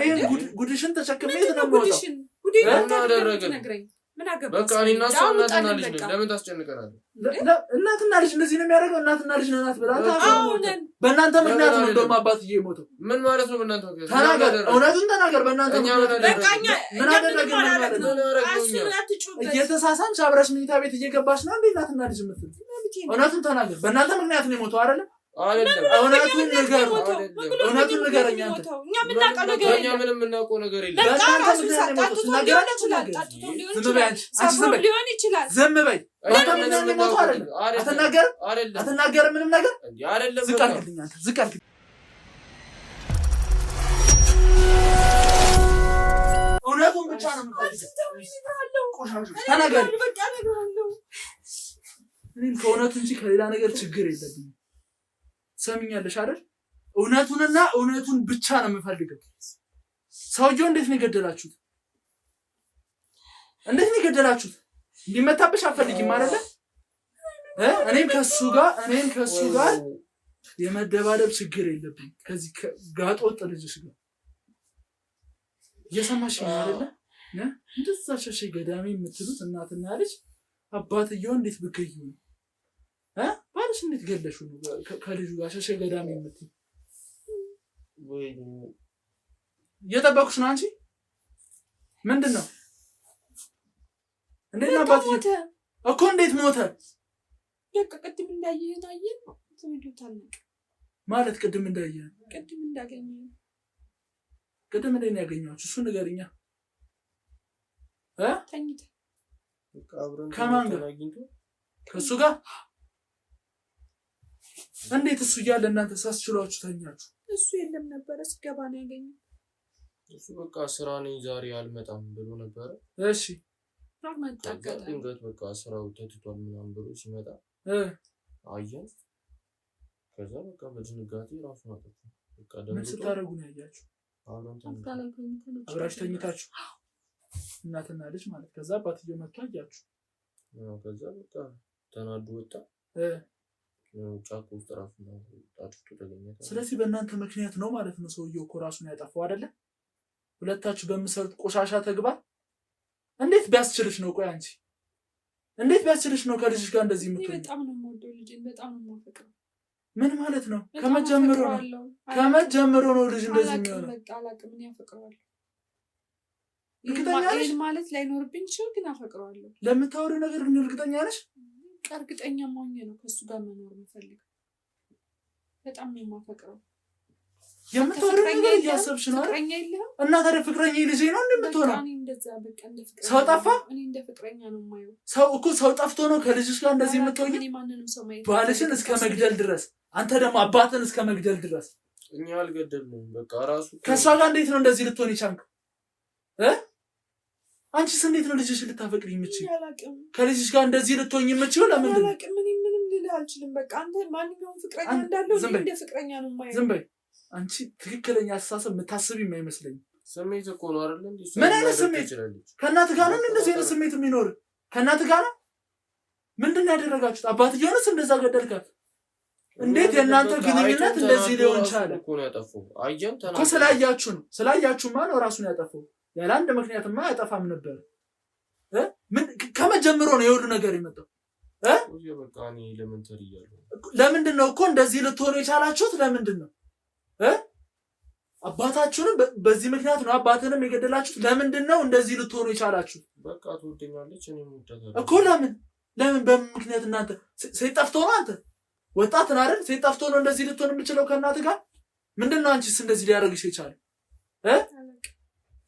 [SPEAKER 2] ይሄን ጉድሽን ተሸክሜ የት ነው የምወጣው?
[SPEAKER 4] በቃ እኔና እሷ እናትና ልጅ ነን። ለምን ታስጨንቀናለህ?
[SPEAKER 2] እናትና ልጅ እንደዚህ ነው የሚያደርገው። እናትና ልጅ ናት ብላ በእናንተ ምክንያት ነው እንደውም አባትዬ የሞተው።
[SPEAKER 4] ምን ማለት ነው? በእናንተ ምክንያት
[SPEAKER 2] ተናገር፣ እውነቱን ተናገር። በእናንተ ምን አደረግን ማለት ነው? እየተሳሳምሽ አብረሽ መኝታ ቤት እየገባሽ ነው እንዴ እናትና ልጅ የምትል? እውነቱን ተናገር። በእናንተ ምክንያት ነው የሞተው አይደለ?
[SPEAKER 4] አይደለም።
[SPEAKER 2] እውነቱን ንገር። እውነቱን ንገረኝ አንተ።
[SPEAKER 3] እኛ የምናውቀው ነገር የለም።
[SPEAKER 4] እኛ ምንም የምናውቀው ነገር የለም።
[SPEAKER 2] በእናንተ ምክንያት ነው የሞተው። ተናገር። ዝም በይ አንቺ። ዝም በይ።
[SPEAKER 3] ሊሆን ይችላል።
[SPEAKER 2] ዝም በይ። በእናንተ ምክንያት ነው የሞተው አይደለ? አትናገርም? አትናገርም ምንም ነገር?
[SPEAKER 4] አይደለም።
[SPEAKER 2] ዝቅ አድርግልኝ አንተ። ዝቅ አድርግልኝ። እውነቱን ብቻ ነው የምፈልገው። ተናገር። እኔም ከእውነቱ እንጂ ከሌላ ነገር ችግር የለብኝም። ሰምኛለሽ አይደል? እውነቱንና እውነቱን ብቻ ነው የምፈልገው። ሰውየው እንዴት ነው የገደላችሁት? እንዴት ነው የገደላችሁት? እንዲመታብሽ አትፈልጊም አይደለ? እኔም ከሱ ጋር የመደባደብ ችግር የለብኝም። ከዚህ ጋጥ ወጥ ልጅሽ ጋር እየሰማሽ ነው አይደለ? እንደዛ ሸሸ ገዳሚ የምትሉት እናትና ልጅ አባትየው እንዴት ብገዩ ነው? ባልሽ እንዴት ገለሹ ነው? ከልጁ ጋር ሸሸ ገዳሚ የምትሉ እየጠበኩሽ ነው። አንቺ ምንድን ነው? እንዴት ነው አባትየው እኮ እንዴት ሞተ?
[SPEAKER 3] በቃ ቅድም እንዳየህን አየን ማለት
[SPEAKER 2] ቅድም እንዳየህን
[SPEAKER 3] ቅድም እንዳገኘህ
[SPEAKER 2] ቅድም እንዴት ነው ያገኘኋችሁ? እሱን ንገሪኛ።
[SPEAKER 3] ተኝተህ
[SPEAKER 2] ከማን ጋር? ከእሱ ጋር? እንዴት እሱ እያለ እናንተ ሳስችሏችሁ ተኛችሁ?
[SPEAKER 3] እሱ የለም ነበረ፣ ሲገባ ነው ያገኘው።
[SPEAKER 4] እሱ በቃ ስራ ነኝ ዛሬ አልመጣም ብሎ ነበረ።
[SPEAKER 2] እሺ
[SPEAKER 4] ድንገት በቃ ስራው ተትቷል ምናምን ብሎ ሲመጣ አየን። ከዛ በቃ በድንጋጤ ራሱን አጠፋ። በቃ
[SPEAKER 2] ምን ስታደርጉ ነው ያያችሁ? አብራችሁ ተኝታችሁ እናትና ልጅ ማለት። ከዛ አባትየው መጥቶ አያችሁ።
[SPEAKER 4] ከዛ በቃ ተናዶ ወጣ። ጫካ ውስጥ ራሱን አጥፍቶ ተገኘ።
[SPEAKER 2] ስለዚህ በእናንተ ምክንያት ነው ማለት ነው ሰውየው እኮ ራሱን ያጠፋው አይደለ? ሁለታችሁ በምሰሩት ቆሻሻ ተግባር። እንዴት ቢያስችልሽ ነው? ቆይ አንቺ እንዴት ቢያስችልሽ ነው ከልጅሽ ጋር እንደዚህ የምትሆኚው?
[SPEAKER 3] በጣም ነው የምወደው ልጅን፣ በጣም ነው የማፈቅረው።
[SPEAKER 2] ምን ማለት ነው? ከመጀመሩ ነው ልጅ እንደዚህ የሚሆነው?
[SPEAKER 3] በቃ አላውቅም፣ እኔ አፈቅረዋለሁ። ይሄን ማለት ላይኖርብኝ ይችላል፣ ግን አፈቅረዋለሁ።
[SPEAKER 2] ለምታወሪው ነገር ግን እርግጠኛ ነሽ?
[SPEAKER 3] እርግጠኛ መሆን ነው ከሱ ጋር መኖር የምፈልገው። በጣም ነው የማፈቅረው።
[SPEAKER 2] የምታወሪው ነገር እያሰብሽ ነው
[SPEAKER 3] ፍቅረኛ የለህም?
[SPEAKER 2] እና ታዲያ ፍቅረኛ ልጄ ነው እንደምትሆነው?
[SPEAKER 3] እኔ እንደዛ በቃ እንደ ፍቅረኛ
[SPEAKER 2] ሰው ጠፋ?
[SPEAKER 3] እኔ እንደ ፍቅረኛ ነው የማየው።
[SPEAKER 2] ሰው እኮ ሰው ጠፍቶ ነው ከልጅሽ ጋር እንደዚህ የምትሆኚው?
[SPEAKER 3] እኔ ማንንም ሰው ማየት
[SPEAKER 2] ባልሽን እስከ መግደል ድረስ፣ አንተ ደግሞ አባትን እስከ መግደል ድረስ።
[SPEAKER 4] እኛ አልገደልንም። በቃ ራሱ
[SPEAKER 2] ከሷ ጋር እንዴት ነው እንደዚህ ልትሆን ይቻልከው? አንቺስ እንዴት ነው ልጅሽ ልታፈቅሪ የምትችይው? ከልጅሽ ጋር እንደዚህ ልትሆኝ የምትችይው ለምንድን ነው?
[SPEAKER 3] ምንም ልልህ አልችልም። በቃ አንተ ማንኛውም ፍቅረኛ እንዳለው እንደ ፍቅረኛ ነው የማየው።
[SPEAKER 2] ዝም በይ አንቺ። ትክክለኛ አስተሳሰብ የምታስቢም አይመስለኝም።
[SPEAKER 4] ስሜት እኮ ነው አይደል እንዴ?
[SPEAKER 2] ምን አይነት ስሜት? ከእናትህ ጋር ነው እንደዚህ አይነት ስሜት የሚኖር? ከእናትህ ጋር ነው? ምንድን ነው ያደረጋችሁት? አባትየውንስ እንደዛ ገደልካት? እንዴት የእናንተ ግንኙነት እንደዚህ ሊሆን ቻለ?
[SPEAKER 4] እኮ ነው ያጠፋው። አየን
[SPEAKER 2] እኮ ስላያችሁ ነው። ስላያችሁማ ነው ራሱን ያጠፋው። ያለ አንድ ምክንያትማ ያጠፋም ነበር። ምን ከመጀመሩ ነው የሁሉ ነገር የመጣው?
[SPEAKER 4] በቃ እኔ ኤሌመንተሪ እያለሁ
[SPEAKER 2] ለምንድን ነው እኮ እንደዚህ ልትሆኑ የቻላችሁት? ለምንድን ነው አባታችሁንም በዚህ ምክንያት ነው አባትንም የገደላችሁት? ለምንድን ነው እንደዚህ ልትሆኑ የቻላችሁት?
[SPEAKER 4] በቃ ትወደኛለች፣ እኔም እወዳታለሁ
[SPEAKER 2] እኮ። ለምን በምን ምክንያት? እናንተ ሴት ጠፍቶ ነው? አንተ ወጣት ነህ አይደል? ሴት ጠፍቶ ነው እንደዚህ ልትሆን የምችለው ከእናትህ ጋር? ምንድን ነው አንቺስ እንደዚህ ሊያደርግሽ የቻለው?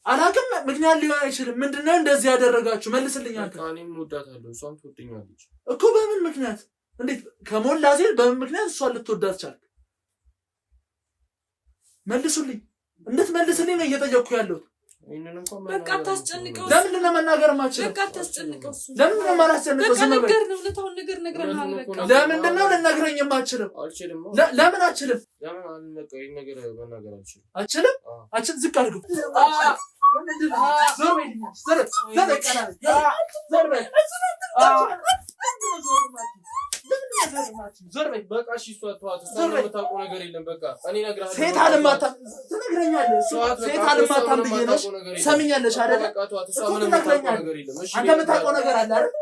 [SPEAKER 2] አላውቅም። ምክንያት ሊሆን አይችልም። ምንድነው እንደዚህ ያደረጋችሁ? መልስልኝ አንተ።
[SPEAKER 4] እኔም እወዳታለሁ፣ እሷም ትወደኛለች
[SPEAKER 2] እኮ። በምን ምክንያት? እንዴት ከሞላ ዜል በምን ምክንያት እሷን ልትወዳት ቻልክ? መልሱልኝ። እንድትመልስልኝ ነው እየጠየቅኩ ያለሁት።
[SPEAKER 3] በቃ አታስጨንቀው።
[SPEAKER 2] ለምንድን ነው መናገር የማትችለው?
[SPEAKER 3] በቃ አታስጨንቀው።
[SPEAKER 2] ለምንድን ነው የማላስጨንቀው? ዝም በል።
[SPEAKER 3] እውነታውን ነገር ነግረናል። በቃ
[SPEAKER 2] ለምንድን ነው ልነግረኝ የማትችለው?
[SPEAKER 4] አልችልም።
[SPEAKER 2] ለምን አልችልም? አልችልም? አልችልም። ዝቅ አድርገው።
[SPEAKER 4] ዞር በይ በቃ። እሺ እሷ ተዋት። እሷ የምታውቀው ነገር የለም። በቃ እኔ እነግርሃለሁ።
[SPEAKER 2] ሴት አልማታም ትነግረኛለህ። ሴት አልማታም ብዬሽ ነው። ሰምኛለሽ አይደል?
[SPEAKER 4] በቃ ተዋት። እሷ ምንም የምታውቀው ነገር የለም። እሺ
[SPEAKER 2] አንተ የምታውቀው ነገር አለ አይደል?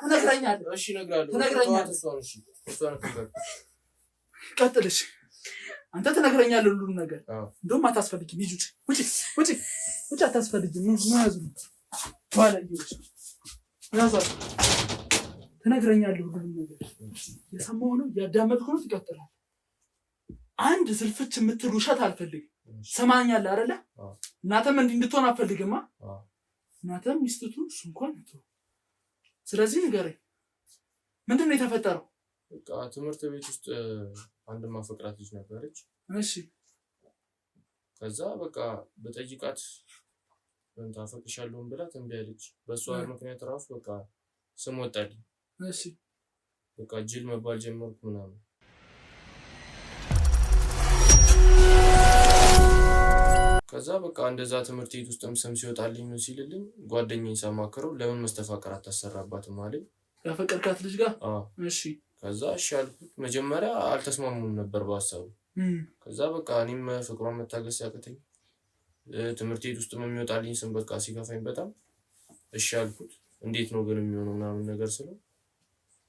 [SPEAKER 2] ትነግረኛለህ።
[SPEAKER 4] እሺ እነግርሃለሁ። ተዋት እሷን። እሺ እሷን
[SPEAKER 2] ቀጥል። እሺ አንተ ትነግረኛለህ ሁሉንም ነገር። እንደውም አታስፈልጊም። ሂጂ ውጪ፣ ውጪ፣ ውጪ። አታስፈልጊም። ምን ያዙ ባለየው ያዟት። ትነግረኛለህ ሁሉንም ነገር የሰማሁ ነው ያዳመጥኩ ነው ትቀጥላለህ። አንድ ስልፍች የምትል ውሸት አልፈልግም። ሰማኛለህ አይደለ? እናተም እንድትሆን አልፈልግማ። እናተም ሚስትቱን እሱ እንኳን ነው። ስለዚህ ንገረኝ ምንድን ነው የተፈጠረው?
[SPEAKER 4] በቃ ትምህርት ቤት ውስጥ አንድ ማፈቅራት ልጅ ነበረች።
[SPEAKER 2] እሺ
[SPEAKER 4] ከዛ በቃ በጠይቃት ታፈቅሻለሁን ብላ እምቢ አለች። በሷ ምክንያት ራሱ በቃ ስም ወጣልኝ።
[SPEAKER 2] እሺ
[SPEAKER 4] በቃ ጅል መባል ጀመርኩ ምናምን። ከዛ በቃ እንደዛ ትምህርት ቤት ውስጥም ስም ሲወጣልኝ ነው ሲልልኝ ጓደኛዬን ሳማክረው ለምን መስተፋቅር አታሰራባትም አለኝ።
[SPEAKER 2] ያፈቀርካት ልጅ ጋር? እሺ
[SPEAKER 4] ከዛ እሺ አልኩት። መጀመሪያ አልተስማሙም ነበር በሀሳቡ። ከዛ በቃ እኔም ፍቅሯን መታገስ ያቅተኝ ትምህርት ቤት ውስጥ የሚወጣልኝ ስም በቃ ሲከፋኝ በጣም እሺ አልኩት። እንዴት ነው ግን የሚሆነው ምናምን ነገር ስለው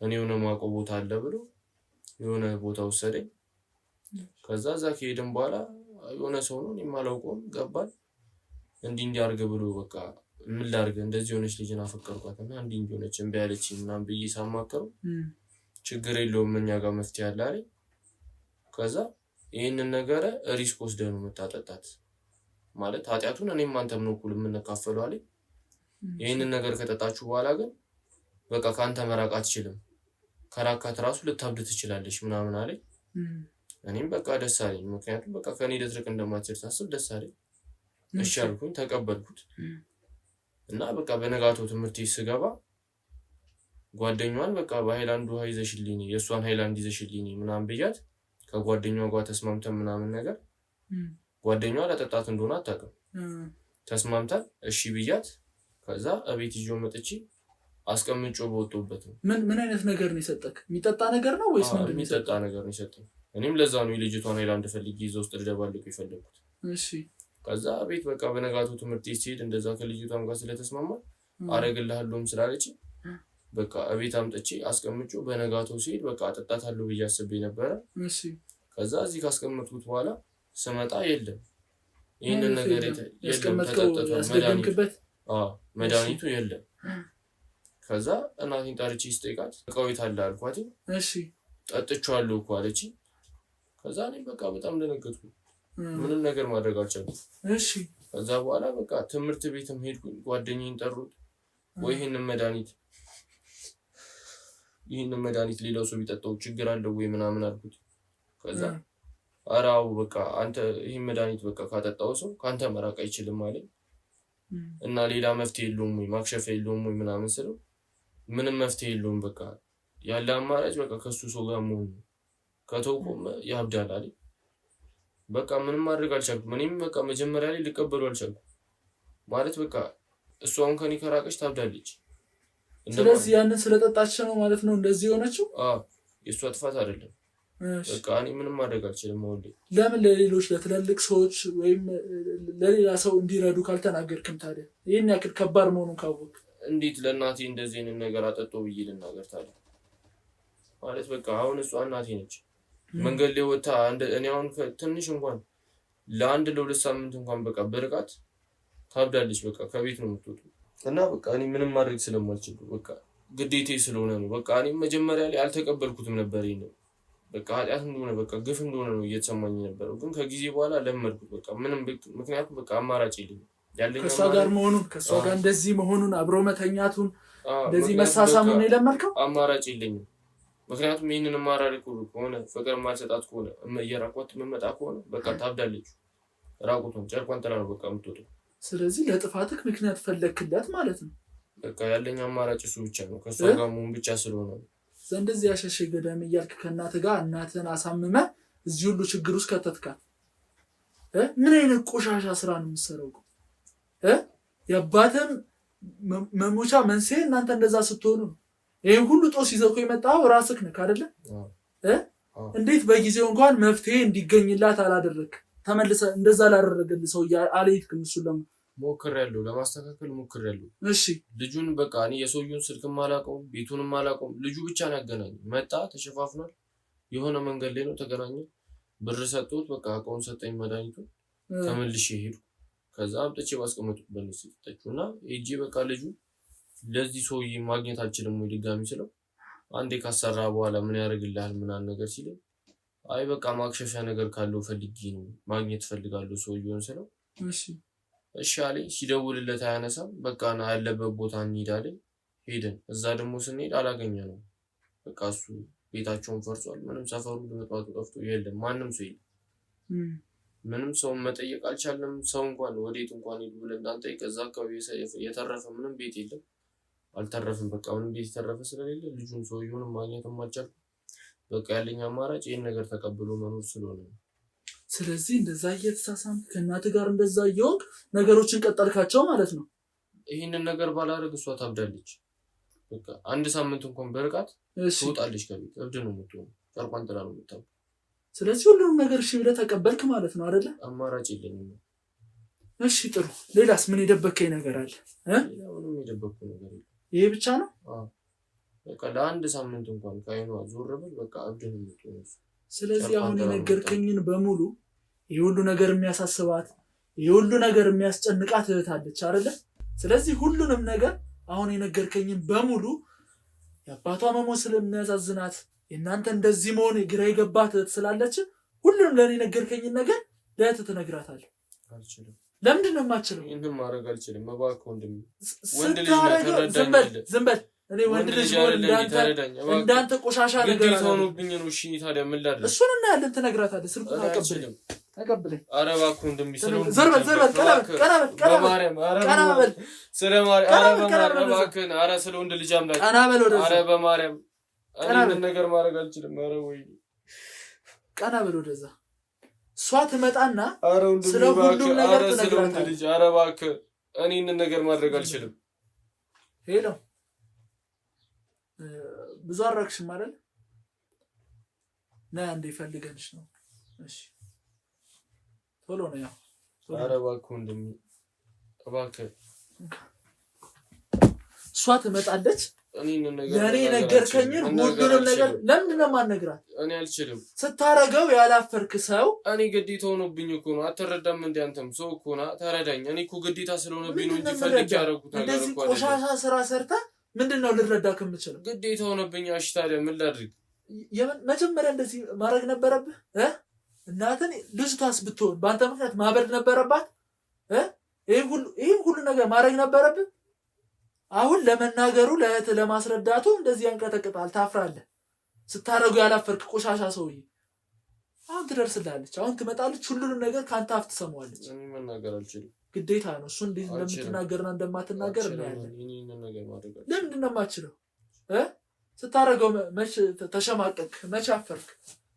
[SPEAKER 4] እኔ የሆነ ማውቀው ቦታ አለ ብሎ የሆነ ቦታ ወሰደኝ። ከዛ እዛ ከሄድን በኋላ የሆነ ሰው ነው እኔም አላውቀውም ገባል። እንዲህ አድርግ ብሎ በቃ ምን ላድርግ እንደዚህ የሆነች ልጅን አፈቀርኳትና እንዲህ ሆነች እምቢ አለችኝ ምናምን ብዬ ሳማክረው ችግር የለውም እኛ ጋር መፍትሄ አለ አለኝ። ከዛ ይህንን ነገር ሪስክ ወስደህ ነው የምታጠጣት ማለት ኃጢአቱን እኔም አንተም ነው እኩል የምንካፈለው አለኝ። ይህንን ነገር ከጠጣችሁ በኋላ ግን በቃ ከአንተ መራቅ አትችልም፣ ከራካት ራሱ ልታብድ ትችላለች ምናምን አለኝ። እኔም በቃ ደስ አለኝ፣ ምክንያቱም በቃ ከኔ ልትርቅ እንደማትችል ሳስብ ደስ አለኝ። እሺ አልኩኝ፣ ተቀበልኩት እና በቃ በነጋታው ትምህርት ቤት ስገባ ጓደኛዋን በቃ በሃይላንድ ውሃ ይዘሽልኝ የእሷን ሃይላንድ ይዘሽልኝ ምናምን ብያት ከጓደኛዋ ጋር ተስማምተን ምናምን ነገር ጓደኛዋ ለጠጣት እንደሆነ አታውቅም። ተስማምተን እሺ ብያት ከዛ እቤት ይዤው መጥቼ አስቀምጬው በወጣሁበት ነው።
[SPEAKER 2] ምን አይነት ነገር ነው የሰጠክ? የሚጠጣ ነገር ነው ወይስ ምንድን ነው?
[SPEAKER 4] የሚጠጣ ነገር ነው የሰጠኝ። እኔም ለዛ ነው የልጅቷን ሃይላንድ ፈልጌ ይዘው ውስጥ ልደባልቁ የፈለኩት።
[SPEAKER 2] እሺ
[SPEAKER 4] ከዛ ቤት በቃ በነጋታው ትምህርት ቤት ሲሄድ እንደዛ ከልጅቷም ጋር ስለተስማማ አረግልሃለሁም ስላለች በቃ እቤት አምጥቼ አስቀምጬው በነጋታው ሲሄድ በቃ አጠጣታለሁ ብዬ አስቤ ነበረ።
[SPEAKER 2] እሺ
[SPEAKER 4] ከዛ እዚህ ካስቀመጥኩት በኋላ ስመጣ የለም ይሄንን ነገር የለም ተጠጥቷል፣ መድኃኒቱ የለም። ከዛ እናቴን ጠርቼ ስጠይቃት እቃው የት አለ አልኳት።
[SPEAKER 2] እሺ
[SPEAKER 4] ጠጥቼዋለሁ እኮ አለች። ከዛ እኔ በቃ በጣም ደነገጥኩ፣ ምንም ነገር ማድረግ አልቻልኩም።
[SPEAKER 2] እሺ
[SPEAKER 4] ከዛ በኋላ በቃ ትምህርት ቤትም ሄድኩኝ፣ ጓደኛዬን ጠሩት ወይ ይህንን መድኃኒት ሌላው ሰው ቢጠጣው ችግር አለው ወይ ምናምን አልኩት። ከዛ አራው በቃ አንተ ይህን መድኃኒት በቃ ካጠጣው ሰው ካንተ መራቅ አይችልም አለኝ። እና ሌላ መፍትሄ የለውም ወይ ማክሸፍ የለውም ወይ ምናምን ስለው ምንም መፍትሄ የለውም በቃ ያለ አማራጭ በቃ ከሱ ሰው ጋር መሆን ከተውቆም ያብዳል አለኝ። በቃ ምንም ማድረግ አልቻልኩም። እኔም በቃ መጀመሪያ ላይ ልቀበለው አልቻልኩም ማለት በቃ እሷ አሁን ከኔ ከራቀች ታብዳለች።
[SPEAKER 2] ስለዚህ ያንን ስለጠጣች ነው ማለት ነው እንደዚህ የሆነችው?
[SPEAKER 4] የእሷ ጥፋት አይደለም። በቃ እኔ ምንም ማድረግ አልችልም። አሁን
[SPEAKER 2] ለምን ለሌሎች ለትላልቅ ሰዎች ወይም ለሌላ ሰው እንዲረዱ ካልተናገርክም ታዲያ? ይህን ያክል ከባድ መሆኑን ካወቅ
[SPEAKER 4] እንዴት ለእናቴ እንደዚህ አይነት ነገር አጠጦ ብዬ ልናገር ታዲያ? ማለት በቃ አሁን እሷ እናቴ ነች። መንገድ ላይ ወጣ እኔ አሁን ትንሽ እንኳን ለአንድ ለሁለት ሳምንት እንኳን በቃ በርቃት ታብዳለች። በቃ ከቤት ነው የምትወጡ እና በቃ እኔ ምንም ማድረግ ስለማልችል በቃ ግዴታዬ ስለሆነ ነው። በቃ እኔ መጀመሪያ ላይ አልተቀበልኩትም ነበር። ይሄን በቃ ኃጢአት እንደሆነ በቃ ግፍ እንደሆነ ነው እየተሰማኝ ነበረው። ግን ከጊዜ በኋላ ለመድኩት በቃ ምንም ምክንያቱም በቃ አማራጭ የለኝም።
[SPEAKER 2] ከእሷ ጋር መሆኑን ከእሷ ጋር እንደዚህ መሆኑን አብሮ መተኛቱን እንደዚህ መሳሳሙን ነው የለመድከው።
[SPEAKER 4] አማራጭ የለኝም። ምክንያቱም ይህንን ማራሪ ከሆነ ፍቅር ማልሰጣት ከሆነ እየራቋት መመጣ ከሆነ በቃ ታብዳለች። ራቁቷን ጨርቋን ጥላ ነው በቃ የምትወጣው።
[SPEAKER 2] ስለዚህ ለጥፋትክ ምክንያት ፈለክለት ማለት ነው።
[SPEAKER 4] በቃ ያለኝ አማራጭ እሱ ብቻ ነው፣ ከእሷ ጋር መሆን ብቻ ስለሆነ ነው።
[SPEAKER 2] እንደዚህ ያሸሸ ገዳም እያልክ ከእናትህ ጋር እናትህን አሳምመ እዚህ ሁሉ ችግር ውስጥ ከተትካት። ምን አይነት ቆሻሻ ስራ ነው የምትሰራው? የአባትህም መሞቻ መንስኤ እናንተ እንደዛ ስትሆኑ ነው። ይህን ሁሉ ጦስ ይዘው የመጣው ራስህ ነህ አይደለ? እንዴት በጊዜው እንኳን መፍትሄ እንዲገኝላት አላደረግክ? ተመልሰህ እንደዛ ላደረገልህ ሰው አልሄድክም? እሱን
[SPEAKER 4] ሞክሬያለሁ፣ ለማስተካከል ሞክሬያለሁ።
[SPEAKER 2] እሺ
[SPEAKER 4] ልጁን በቃ እኔ የሰውየውን ስልክም አላውቀውም ቤቱንም አላውቀውም። ልጁ ብቻ ነው ያገናኘኝ። መጣ፣ ተሸፋፍኗል፣ የሆነ መንገድ ላይ ነው ተገናኘ። ብር ሰጠሁት፣ በቃ እቃውን ሰጠኝ፣ መድኃኒቱን ተመልሼ ሄድኩ። ከዛ አምጥቼ ባስቀመጥኩበት ነው የሰጠችው እና ሄጄ በቃ ልጁ ለዚህ ሰውዬ ማግኘት አልችልም ወይ ድጋሚ ስለው አንዴ ካሰራ በኋላ ምን ያደርግልሃል ምናምን ነገር ሲል አይ በቃ ማክሸፊያ ነገር ካለው ፈልጊ ነው ማግኘት ፈልጋለሁ ሰውየውን ስለው እሺ አለኝ። ሲደውልለት አያነሳም። በቃ ና ያለበት ቦታ እንሄዳለን። ሄደን እዛ ደግሞ ስንሄድ አላገኘነውም። በቃ እሱ ቤታቸውን ፈርሷል። ምንም ሰፈሩ ለመጣጡ ጠፍቶ የለም ማንም ሰው የለም። ምንም ሰው መጠየቅ አልቻለም። ሰው እንኳን ወዴት እንኳን ሄዱ ብለን እንዳንጠይቅ ከዛ አካባቢ የተረፈ ምንም ቤት የለም። አልተረፈም። በቃ ምንም ቤት የተረፈ ስለሌለ ልጁን ሰውየውንም ማግኘትም አልቻልኩም። በቃ ያለኝ አማራጭ ይሄን ነገር ተቀብሎ መኖር ስለሆነ ነው።
[SPEAKER 2] ስለዚህ እንደዛ እየተሳሳም ከእናትህ ጋር እንደዛ እየሆንክ ነገሮችን ቀጠልካቸው ማለት ነው።
[SPEAKER 4] ይሄንን ነገር ባላደርግ እሷ ታብዳለች። በቃ አንድ ሳምንት እንኳን በርቃት ትወጣለች ከቤት። እብድ ነው የምትሆነው። ጨርቋን ጥላ ነው የምታውቀው።
[SPEAKER 2] ስለዚህ ሁሉንም ነገር እሺ ብለህ ተቀበልክ ማለት ነው አይደለ?
[SPEAKER 4] አማራጭ የለኝም።
[SPEAKER 2] እሺ ጥሩ። ሌላስ ምን የደበከኝ ነገር አለ?
[SPEAKER 4] ምንም የደበኩ ነገር የለም።
[SPEAKER 2] ይሄ ብቻ ነው?
[SPEAKER 4] በቃ ለአንድ ሳምንት እንኳን ከአይኗ ዞር ብል በቃ እብድ ነው የምትሆነው።
[SPEAKER 2] ስለዚህ አሁን የነገርከኝን በሙሉ ይሄ ሁሉ ነገር የሚያሳስባት ይሄ ሁሉ ነገር የሚያስጨንቃት እህት አለች አይደለ? ስለዚህ ሁሉንም ነገር አሁን የነገርከኝን በሙሉ የአባቷ መሞት ስለሚያሳዝናት የእናንተ እንደዚህ መሆን ግራ የገባት እህት ስላለች ሁሉንም ለኔ የነገርከኝን ነገር ለእህት ትነግራታለህ።
[SPEAKER 4] አልችልም።
[SPEAKER 2] ለምንድን ነው የማትችለው?
[SPEAKER 4] ይሄንን ማድረግ አልችልም። እባክህ ወንድሜ
[SPEAKER 2] ወንድ ልጅ ነው። ዝም በል እኔ ወንድ ልጅ እንዳንተ ቆሻሻ ነገር
[SPEAKER 4] ሆኖብኝ ነው። እሺ ታዲያ ምን ላድርግ?
[SPEAKER 2] እሱን እናያለን። ትነግራታለህ። ስልኩን ተቀብለኝ።
[SPEAKER 4] ኧረ እባክህ ወንድሜ ስለሆነ
[SPEAKER 2] ዘርበል በማርያም ኧረ
[SPEAKER 4] እባክህን ኧረ ስለ ወንድ ልጅ አምላክ ኧረ በማርያም እኔ ነገር ማድረግ አልችልም። ኧረ ወይ
[SPEAKER 2] ቀና በል ወደዛ። እሷ ትመጣና ስለ ሁሉም ነገር ትነግራታለች።
[SPEAKER 4] ኧረ እባክህ እኔ ነገር ማድረግ አልችልም።
[SPEAKER 2] ሄሎ ብዙ አረክሽም አይደል? ና እንደ ፈልገንሽ ነው። እሺ ቶሎ ነው ያው።
[SPEAKER 4] ኧረ እባክህ ወንድሜ እባክህ።
[SPEAKER 2] እሷ ትመጣለች።
[SPEAKER 4] እኔ
[SPEAKER 2] ነገርከኝን ሁሉንም ነገር ለምንድን ነው የማትነግራት?
[SPEAKER 4] እኔ አልችልም።
[SPEAKER 2] ስታረገው ያላፈርክ ሰው
[SPEAKER 4] እኔ ግዴታ ሆኖብኝ እኮ ነው። አትረዳም እንዴ አንተም? ሰው እኮ ና ተረዳኝ። እኔ እኮ ግዴታ ስለሆነብኝ ነው እንጂ ፈልጌ ያደረኩት ነገር
[SPEAKER 2] እንደዚህ ቆሻሻ ስራ ሰርታ ምንድነው ልረዳክ የምችለው?
[SPEAKER 4] ግዴታ ሆነብኝ። እሺ ታዲያ ምን ላድርግ?
[SPEAKER 2] መጀመሪያ እንደዚህ ማድረግ ነበረብህ። እናትን ልጅቷስ ብትሆን በአንተ ምክንያት ማበድ ነበረባት። ይሄን ሁሉ ነገር ማድረግ ነበረብህ። አሁን ለመናገሩ ለእህት ለማስረዳቱ እንደዚህ ያንቀጠቅጣል። ታፍራለህ። ስታረጉ ያላፈርክ ቆሻሻ ሰውዬ። አሁን ትደርስላለች። አሁን ትመጣለች። ሁሉንም ነገር ካንተ አፍ ትሰማዋለች።
[SPEAKER 4] እኔ መናገር አልችልም።
[SPEAKER 2] ግዴታ ነው። እሱ እንዴት እንደምትናገርና እንደማትናገር እናያለን። ለምንድን ነው የማትችለው? ስታደርገው መች ተሸማቀቅ? መች አፈርክ?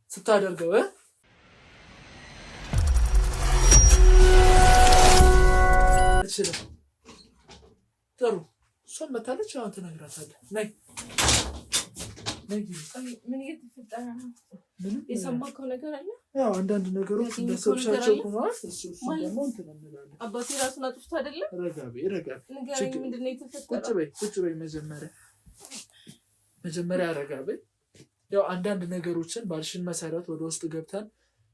[SPEAKER 2] ስታደርገው አልችልም። ጥሩ። እሷም መታለች። አሁን ትነግራታለህ። ነይ
[SPEAKER 1] ምን እየተፈጠረ ነው? የሰማከው ነገር አለ?
[SPEAKER 2] ያው አንዳንድ ነገሮች እንደሰብሻቸው ሆነዋል። እሱ ደግሞ እንትን እንላለን።
[SPEAKER 1] አባቴ ራሱን አጥፍቶ አይደለም?
[SPEAKER 2] ረጋቤ
[SPEAKER 1] ንገረኝ፣ ምንድን ነው የተፈጠረው?
[SPEAKER 2] ቁጭ በይ መጀመሪያ ረጋቤ። ያው አንዳንድ ነገሮችን ባልሽን መሰረት ወደ ውስጥ ገብተን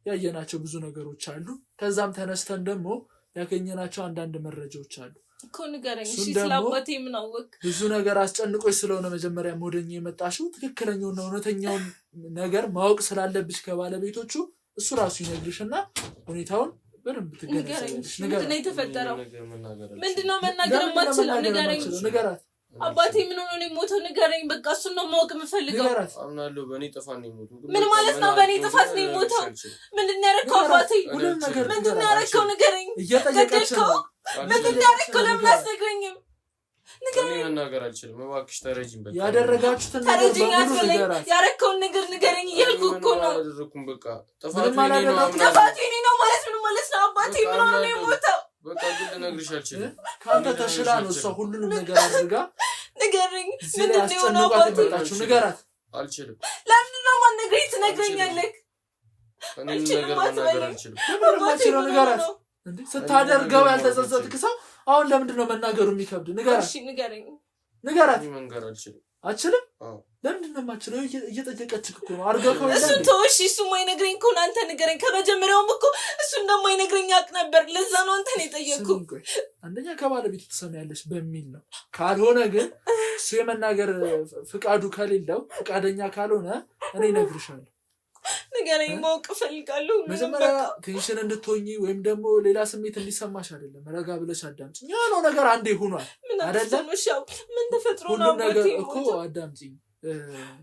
[SPEAKER 2] ያየናቸው ብዙ ነገሮች አሉ። ከዛም ተነስተን ደግሞ ያገኘናቸው አንዳንድ መረጃዎች አሉ
[SPEAKER 1] እኮ። ንገረኝ እሺ። ስለ አባቴ ምን አወቅ?
[SPEAKER 2] ብዙ ነገር አስጨንቆሽ ስለሆነ መጀመሪያ ወደኛ የመጣሽው ትክክለኛውና እውነተኛውን ነገር ማወቅ ስላለብሽ ከባለቤቶቹ እሱ ራሱ ይነግርሽና ሁኔታውን በደንብ ትገነዘቢያለሽ።
[SPEAKER 1] ምንድን ነው የተፈጠረው? ምንድን ነው መናገር የማትችለው? ንገረኝ።
[SPEAKER 2] ንገራት።
[SPEAKER 1] አባቴ ምን ሆኖ ነው የሞተው? ንገረኝ። በቃ እሱን ነው ማወቅ የምፈልገው።
[SPEAKER 4] አምናለሁ በእኔ ጥፋት ነው የሞተው።
[SPEAKER 1] ምን ማለት ነው በእኔ ጥፋት ነው የሞተው? ምንድን ነው ያደረከው አባቴ? ምንድን ነው ያደረከው? ንገረኝ።
[SPEAKER 2] እየጠየቀችው
[SPEAKER 1] ምንድን ነው ያደረከው? ለምን አትነግረኝም? ንገረኝ።
[SPEAKER 4] መናገር አልችልም። እባክሽ ተረጂኝ። በቃ
[SPEAKER 2] ያደረጋችሁትን ነገር በሙሉ ንገራት።
[SPEAKER 1] ያደረከውን ነገር ንገረኝ እያልኩ እኮ ነው።
[SPEAKER 4] አላደረኩም። በቃ
[SPEAKER 1] ጥፋቱ የእኔ ነው ማለት ምን ማለት ነው? አባቴ ምን ሆኖ ነው የሞተው?
[SPEAKER 4] በቃ ግን ልነግርሽ አልችልም።
[SPEAKER 2] ካንተ ተሽላ ነው እሷ ሁሉንም ነገር አድርጋ።
[SPEAKER 1] ንገረኝ።
[SPEAKER 2] ምንድን ነው የሆነው አባቴ? ንገራት።
[SPEAKER 4] አልችልም።
[SPEAKER 1] ለምንድን ነው የማትነግረኝ? ትነግረኛለህ።
[SPEAKER 4] እኔ ነገር መናገር አልችልም።
[SPEAKER 2] ንገራት። ስታደርገው ያልተጸጸትክ ሰው አሁን ለምንድን ነው መናገሩ የሚከብድ? ንገራት።
[SPEAKER 1] እሺ ንገረኝ።
[SPEAKER 2] ንገራት።
[SPEAKER 4] መንገር አልችልም።
[SPEAKER 2] አችልም ለምንድን ነው የማችለው? እየጠየቀችክ እኮ ነው። አርጋው
[SPEAKER 1] እሱ ተወሽ እሱ ማይነግረኝ እኮ አንተ ንገረኝ። ከመጀመሪያውም እኮ እሱ እንደማይነግረኝ አቅ ነበር። ለዛ ነው አንተ ነው የጠየቅኩ።
[SPEAKER 2] አንደኛ ከባለቤቱ ትሰማያለሽ በሚል ነው። ካልሆነ ግን እሱ የመናገር ፍቃዱ ከሌለው ፍቃደኛ ካልሆነ እኔ እነግርሻለሁ።
[SPEAKER 1] ንገረኝ፣ ማወቅ እፈልጋለሁ።
[SPEAKER 2] መጀመሪያ ቴንሽን እንድትሆኚ ወይም ደግሞ ሌላ ስሜት እንዲሰማሽ አይደለም። ረጋ ብለሽ አዳምጪኝ። ያለው ነገር አንዴ ሆኗል አይደለም?
[SPEAKER 1] ምን ተፈጥሮ ነው?
[SPEAKER 2] ሁሉም ነገር እኮ አዳምጪኝ።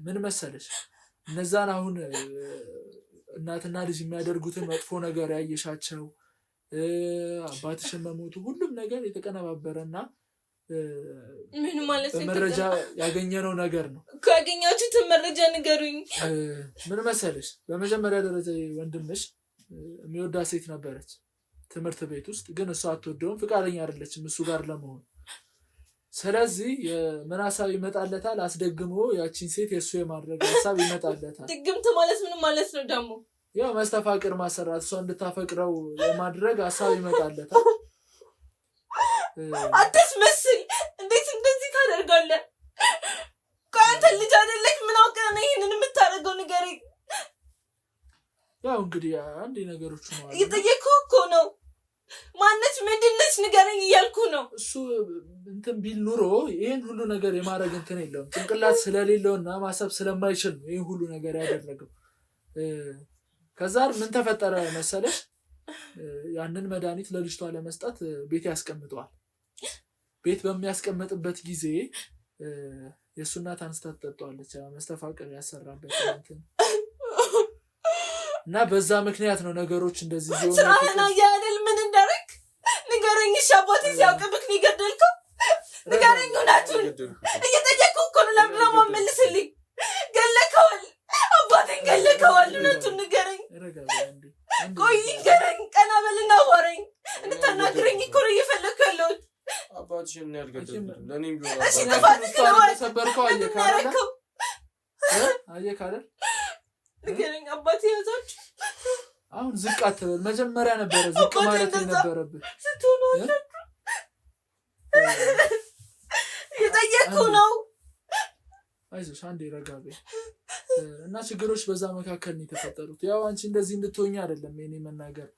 [SPEAKER 2] ምን መሰለሽ እነዛን አሁን እናትና ልጅ የሚያደርጉትን መጥፎ ነገር ያየሻቸው አባትሽን መሞቱ ሁሉም ነገር የተቀነባበረና
[SPEAKER 1] ምን ማለት ነው?
[SPEAKER 2] መረጃ ያገኘነው ነገር ነው።
[SPEAKER 1] ካገኛችሁት መረጃ ንገሩኝ።
[SPEAKER 2] ምን መሰለሽ በመጀመሪያ ደረጃ ወንድምሽ የሚወዳት ሴት ነበረች ትምህርት ቤት ውስጥ፣ ግን እሷ አትወደውም፣ ፍቃደኛ አይደለችም እሱ ጋር ለመሆን። ስለዚህ ምን ሀሳብ ይመጣለታል? አስደግሞ ያቺን ሴት የእሱ የማድረግ ሀሳብ ይመጣለታል።
[SPEAKER 1] ድግምት ማለት ምን ማለት ነው ደግሞ?
[SPEAKER 2] ያው መስተፋቅር ማሰራት፣ እሷ እንድታፈቅረው የማድረግ ሀሳብ ይመጣለታል።
[SPEAKER 1] አትመስል። እንዴት እንደዚህ ታደርጋለህ? ከአንተ ልጅ አይደለክ? ምን አውቀህ ነው ይሄንን የምታደርገው? ንገረኝ።
[SPEAKER 2] ያው እንግዲህ አንዴ ነገሮች ነው
[SPEAKER 1] እየጠየኩህ እኮ ነው። ማነች ምንድነች ንገረኝ እያልኩ ነው።
[SPEAKER 2] እሱ እንትን ቢል ኑሮ ይሄን ሁሉ ነገር የማድረግ እንትን የለውም። ጭንቅላት ስለሌለውና ማሰብ ስለማይችል ነው ይሄን ሁሉ ነገር ያደረገው። ከዛ ምን ተፈጠረ መሰለሽ? ያንን መድኃኒት ለልጅቷ ለመስጠት ቤት ያስቀምጠዋል። ቤት በሚያስቀምጥበት ጊዜ የእሱ እናት አንስታ ትጠጣዋለች። መስተፋቅር ያሰራበት እንትን እና በዛ ምክንያት ነው ነገሮች እንደዚህ ሆነ።
[SPEAKER 1] ስራህን አያደል ምን እንዳደረግ ንገረኝ። ሻቦት ሲያውቅብክ ነው የገደልከው? ንገረኝ እውነቱን። እየጠየቅኩህ እኮ ነው። ለምን ነው የማትመልስልኝ? ገለከዋል፣ አባቴን ገለከዋል። እውነቱን ንገረኝ። ቆይ ንገረኝ፣ ቀና በልና አዋረኝ። እንድታናግረኝ እኮ ነው እየፈለግኩ ያለሁት።
[SPEAKER 4] አባትሽን ያልገደልኩት ለእኔም ቢሆን
[SPEAKER 1] እሺ ጥፋትህ ነው።
[SPEAKER 2] ተሰበርከው አየህ አይደል?
[SPEAKER 1] ንገረኝ። አባቴ ያዛችሁ።
[SPEAKER 2] አሁን ዝቅ አትበል። መጀመሪያ ነበረ ዝቅ ማለት የነበረብህ።
[SPEAKER 1] ስትሆኑ እየጠየቅኩ ነው።
[SPEAKER 2] አይዞሽ አንዴ ረጋ በይ እና ችግሮች በዛ መካከል ነው የተፈጠሩት። ያው አንቺ እንደዚህ እንድትሆኚ አይደለም የኔ መናገር፣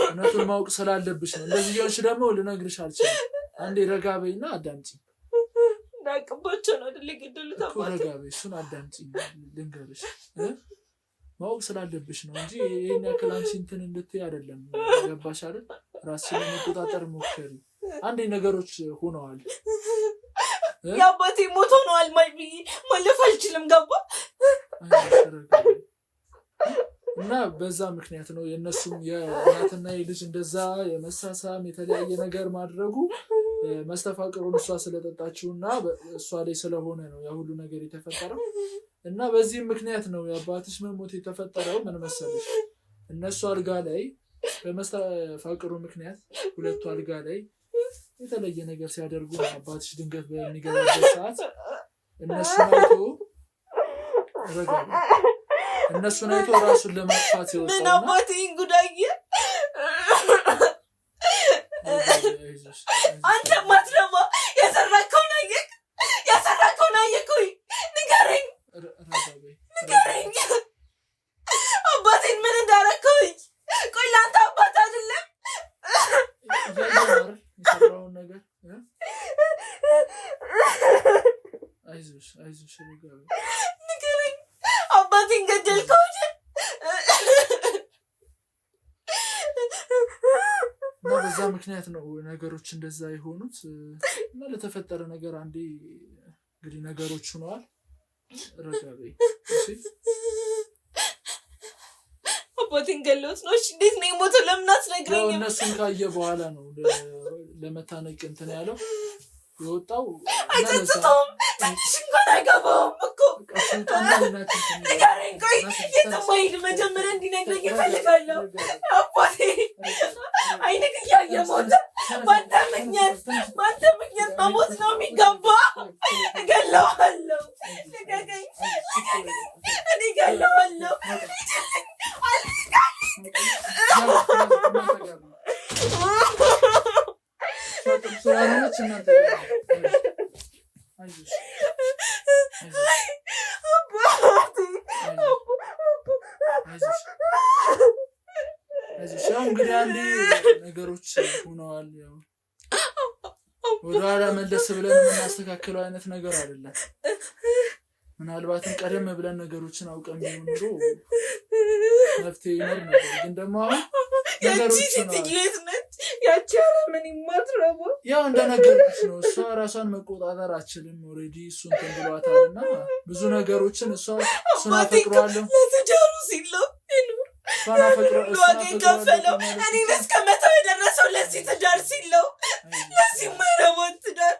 [SPEAKER 2] እውነቱን ማወቅ ስላለብሽ ነው። እንደዚህ ሆንሽ ደግሞ ልነግርሽ አልችልም። አንዴ ረጋ በይና አዳምጪኝ።
[SPEAKER 1] ናቅባቸው ነው አይደል የገደሉት አባቴ።
[SPEAKER 2] ረጋ በይ፣ እሱን አዳምጪኝ ልንገርሽ። ማወቅ ስላለብሽ ነው እንጂ ይሄን ያክል አንቺ እንትን እንድትይ አይደለም። ገባሽ አይደል? ራስሽን ለመቆጣጠር ሞክሪ። አንዴ ነገሮች ሆነዋል።
[SPEAKER 1] የአባቴ ሞት ሆነዋል ማለፍ አልችልም። ገባ?
[SPEAKER 2] እና በዛ ምክንያት ነው የእነሱም የእናትና የልጅ እንደዛ የመሳሳም የተለያየ ነገር ማድረጉ መስተፋቅሩን እሷ ስለጠጣችውና እሷ ላይ ስለሆነ ነው ያ ሁሉ ነገር የተፈጠረው። እና በዚህም ምክንያት ነው የአባትሽ መሞት የተፈጠረው። ምን መሰለሽ እነሱ አልጋ ላይ በመስተፋቅሩ ምክንያት ሁለቱ አልጋ ላይ የተለየ ነገር ሲያደርጉ አባትሽ ድንገት በሚገባበት ሰዓት እነሱን አይቶ ራሱን ለማጥፋት ሲወጣ
[SPEAKER 1] ምን አባቴ ጉዳዬ አንተ ማትረባ የሰራከውን አየክ ወይ? ንገረኝ አባቴን ምን እንዳረከውኝ? ቆይ ለአንተ አባት አይደለም
[SPEAKER 2] የሰራውን ነገር አይዞሽ
[SPEAKER 1] ንገረኝ። አባቴን ገደልከው?
[SPEAKER 2] እና በዛ ምክንያት ነው ነገሮች እንደዛ የሆኑት። እና ለተፈጠረ ነገር አንዴ እንግዲህ ነገሮች ሆነዋል። ረጋ በይ እሺ።
[SPEAKER 1] አባቴን ገለውት ነው። እሺ እንዴት ነው የሞተው? ለምን አትነግረኝም?
[SPEAKER 2] ያው እነሱን ካየ በኋላ ነው ለመታነቅ እንትን ያለው የወጣው።
[SPEAKER 1] አይተውም። ትንሽ እንኳን አይገባውም እኮ። ንገረኝ። ቆይ የትም አይሄድ። መጀመሪያ እንዲነግረኝ እፈልጋለሁ። አባቴ አይንክ እያየ ሞተ። በአንተ ምክንያት መሞት ነው የሚገባው። እገለዋለሁ። ልቀቀኝ። እኔ እገለዋለሁ።
[SPEAKER 2] እንግዲህ አንዴ ነገሮች ሆነዋል። ያው ወደኋላ መለስ ብለን የምናስተካክለው አይነት ነገር አይደለም። ምናልባትም ቀደም ብለን ነገሮችን አውቀን ቢሆን ኖሮ መፍትሄ ይኖር ነበር። ግን ደግሞ አሁን ነገሮች
[SPEAKER 1] ያቺ ምን ይማትረቡ
[SPEAKER 2] ያው እንደነገርኩሽ ነው። እሷ ራሷን መቆጣጠር አትችልም። ኦልሬዲ እሱን ተንብሏታልና ብዙ ነገሮችን እሱን አፈቅረዋለሁ
[SPEAKER 1] ለትዳሩ ሲለው ዋጋ የከፈለው እኔ እስከመተው የደረሰው ለዚህ ትዳር ሲለው ለዚህ የማይረባውን ትዳር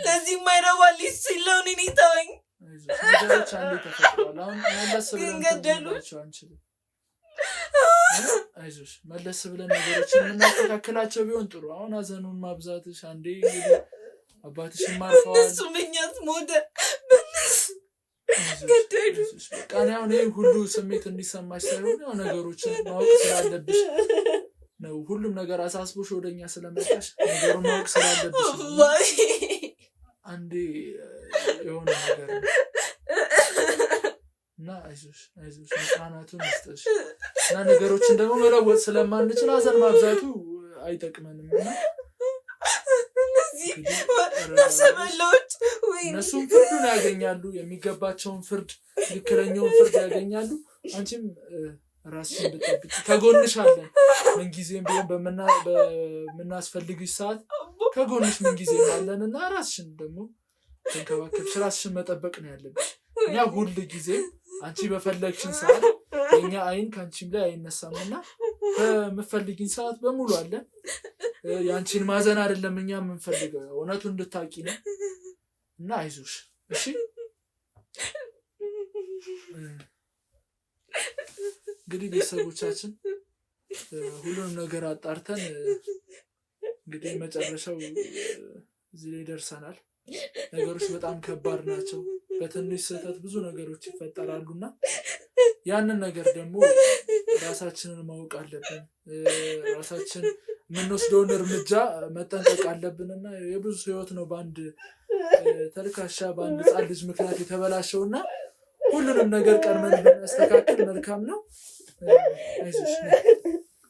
[SPEAKER 1] ለዚህ የማይረባ ልጅ ሲለው እኔን ተወኝ።
[SPEAKER 2] ነገሮች አንዴ ተፈጥሯል። አሁን መለስ ብለን
[SPEAKER 1] ገደሉሽ
[SPEAKER 2] አንችልም። አይዞሽ መለስ ብለን ነገሮችን የምናስተካክላቸው ቢሆን ጥሩ። አሁን ሀዘኑን ማብዛትሽ አንዴ እንግዲህ አባትሽን ማርፈዋል።
[SPEAKER 1] እሱ ምኛት ሞተ ገደሉሽ።
[SPEAKER 2] በቃ አሁን ይህ ሁሉ ስሜት እንዲሰማሽ ሳይሆን ያው ነገሮችን ማወቅ ስላለብሽ ነው። ሁሉም ነገር አሳስቦሽ ወደኛ ስለመጣሽ ነገሩን ማወቅ ስላለብሽ አንዴ የሆነ ነገር ነው እና አይዞሽ መጽናናቱን ይስጥሽ እና ነገሮችን ደግሞ መለወጥ ስለማንችል ሀዘን ማብዛቱ አይጠቅመንም። እና
[SPEAKER 1] ነፍሰበላዎች
[SPEAKER 2] እነሱም ፍርዱን ያገኛሉ፣ የሚገባቸውን ፍርድ ትክክለኛውን ፍርድ ያገኛሉ። አንቺም ራስሽን ብትጠብቂ ከጎንሽ አለን። ምንጊዜም ቢሆን በምናስፈልግሽ ሰዓት ከጎንሽ ምንጊዜም አለን እና ራስሽን ደግሞ ተንከባከብሽ ራስሽን መጠበቅ ነው ያለብሽ። እኛ ሁል ጊዜ አንቺ በፈለግሽን ሰዓት የኛ አይን ከአንቺም ላይ አይነሳምና በምፈልጊን ሰዓት በሙሉ አለን። የአንቺን ማዘን አይደለም እኛ የምንፈልገው እውነቱን እንድታቂ ነው እና አይዞሽ እሺ። እንግዲህ ቤተሰቦቻችን ሁሉንም ነገር አጣርተን እንግዲህ መጨረሻው እዚህ ላይ ደርሰናል። ነገሮች በጣም ከባድ ናቸው። በትንሽ ስህተት ብዙ ነገሮች ይፈጠራሉና ያንን ነገር ደግሞ ራሳችንን ማወቅ አለብን። ራሳችን የምንወስደውን እርምጃ መጠንቀቅ አለብንና የብዙ ህይወት ነው በአንድ ተልካሻ በአንድ ህጻን ልጅ ምክንያት የተበላሸውና ሁሉንም ነገር ቀድመን ብናስተካክል መልካም ነው። አይዞሽ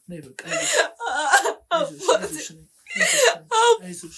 [SPEAKER 2] ነይ በቃ አይዞሽ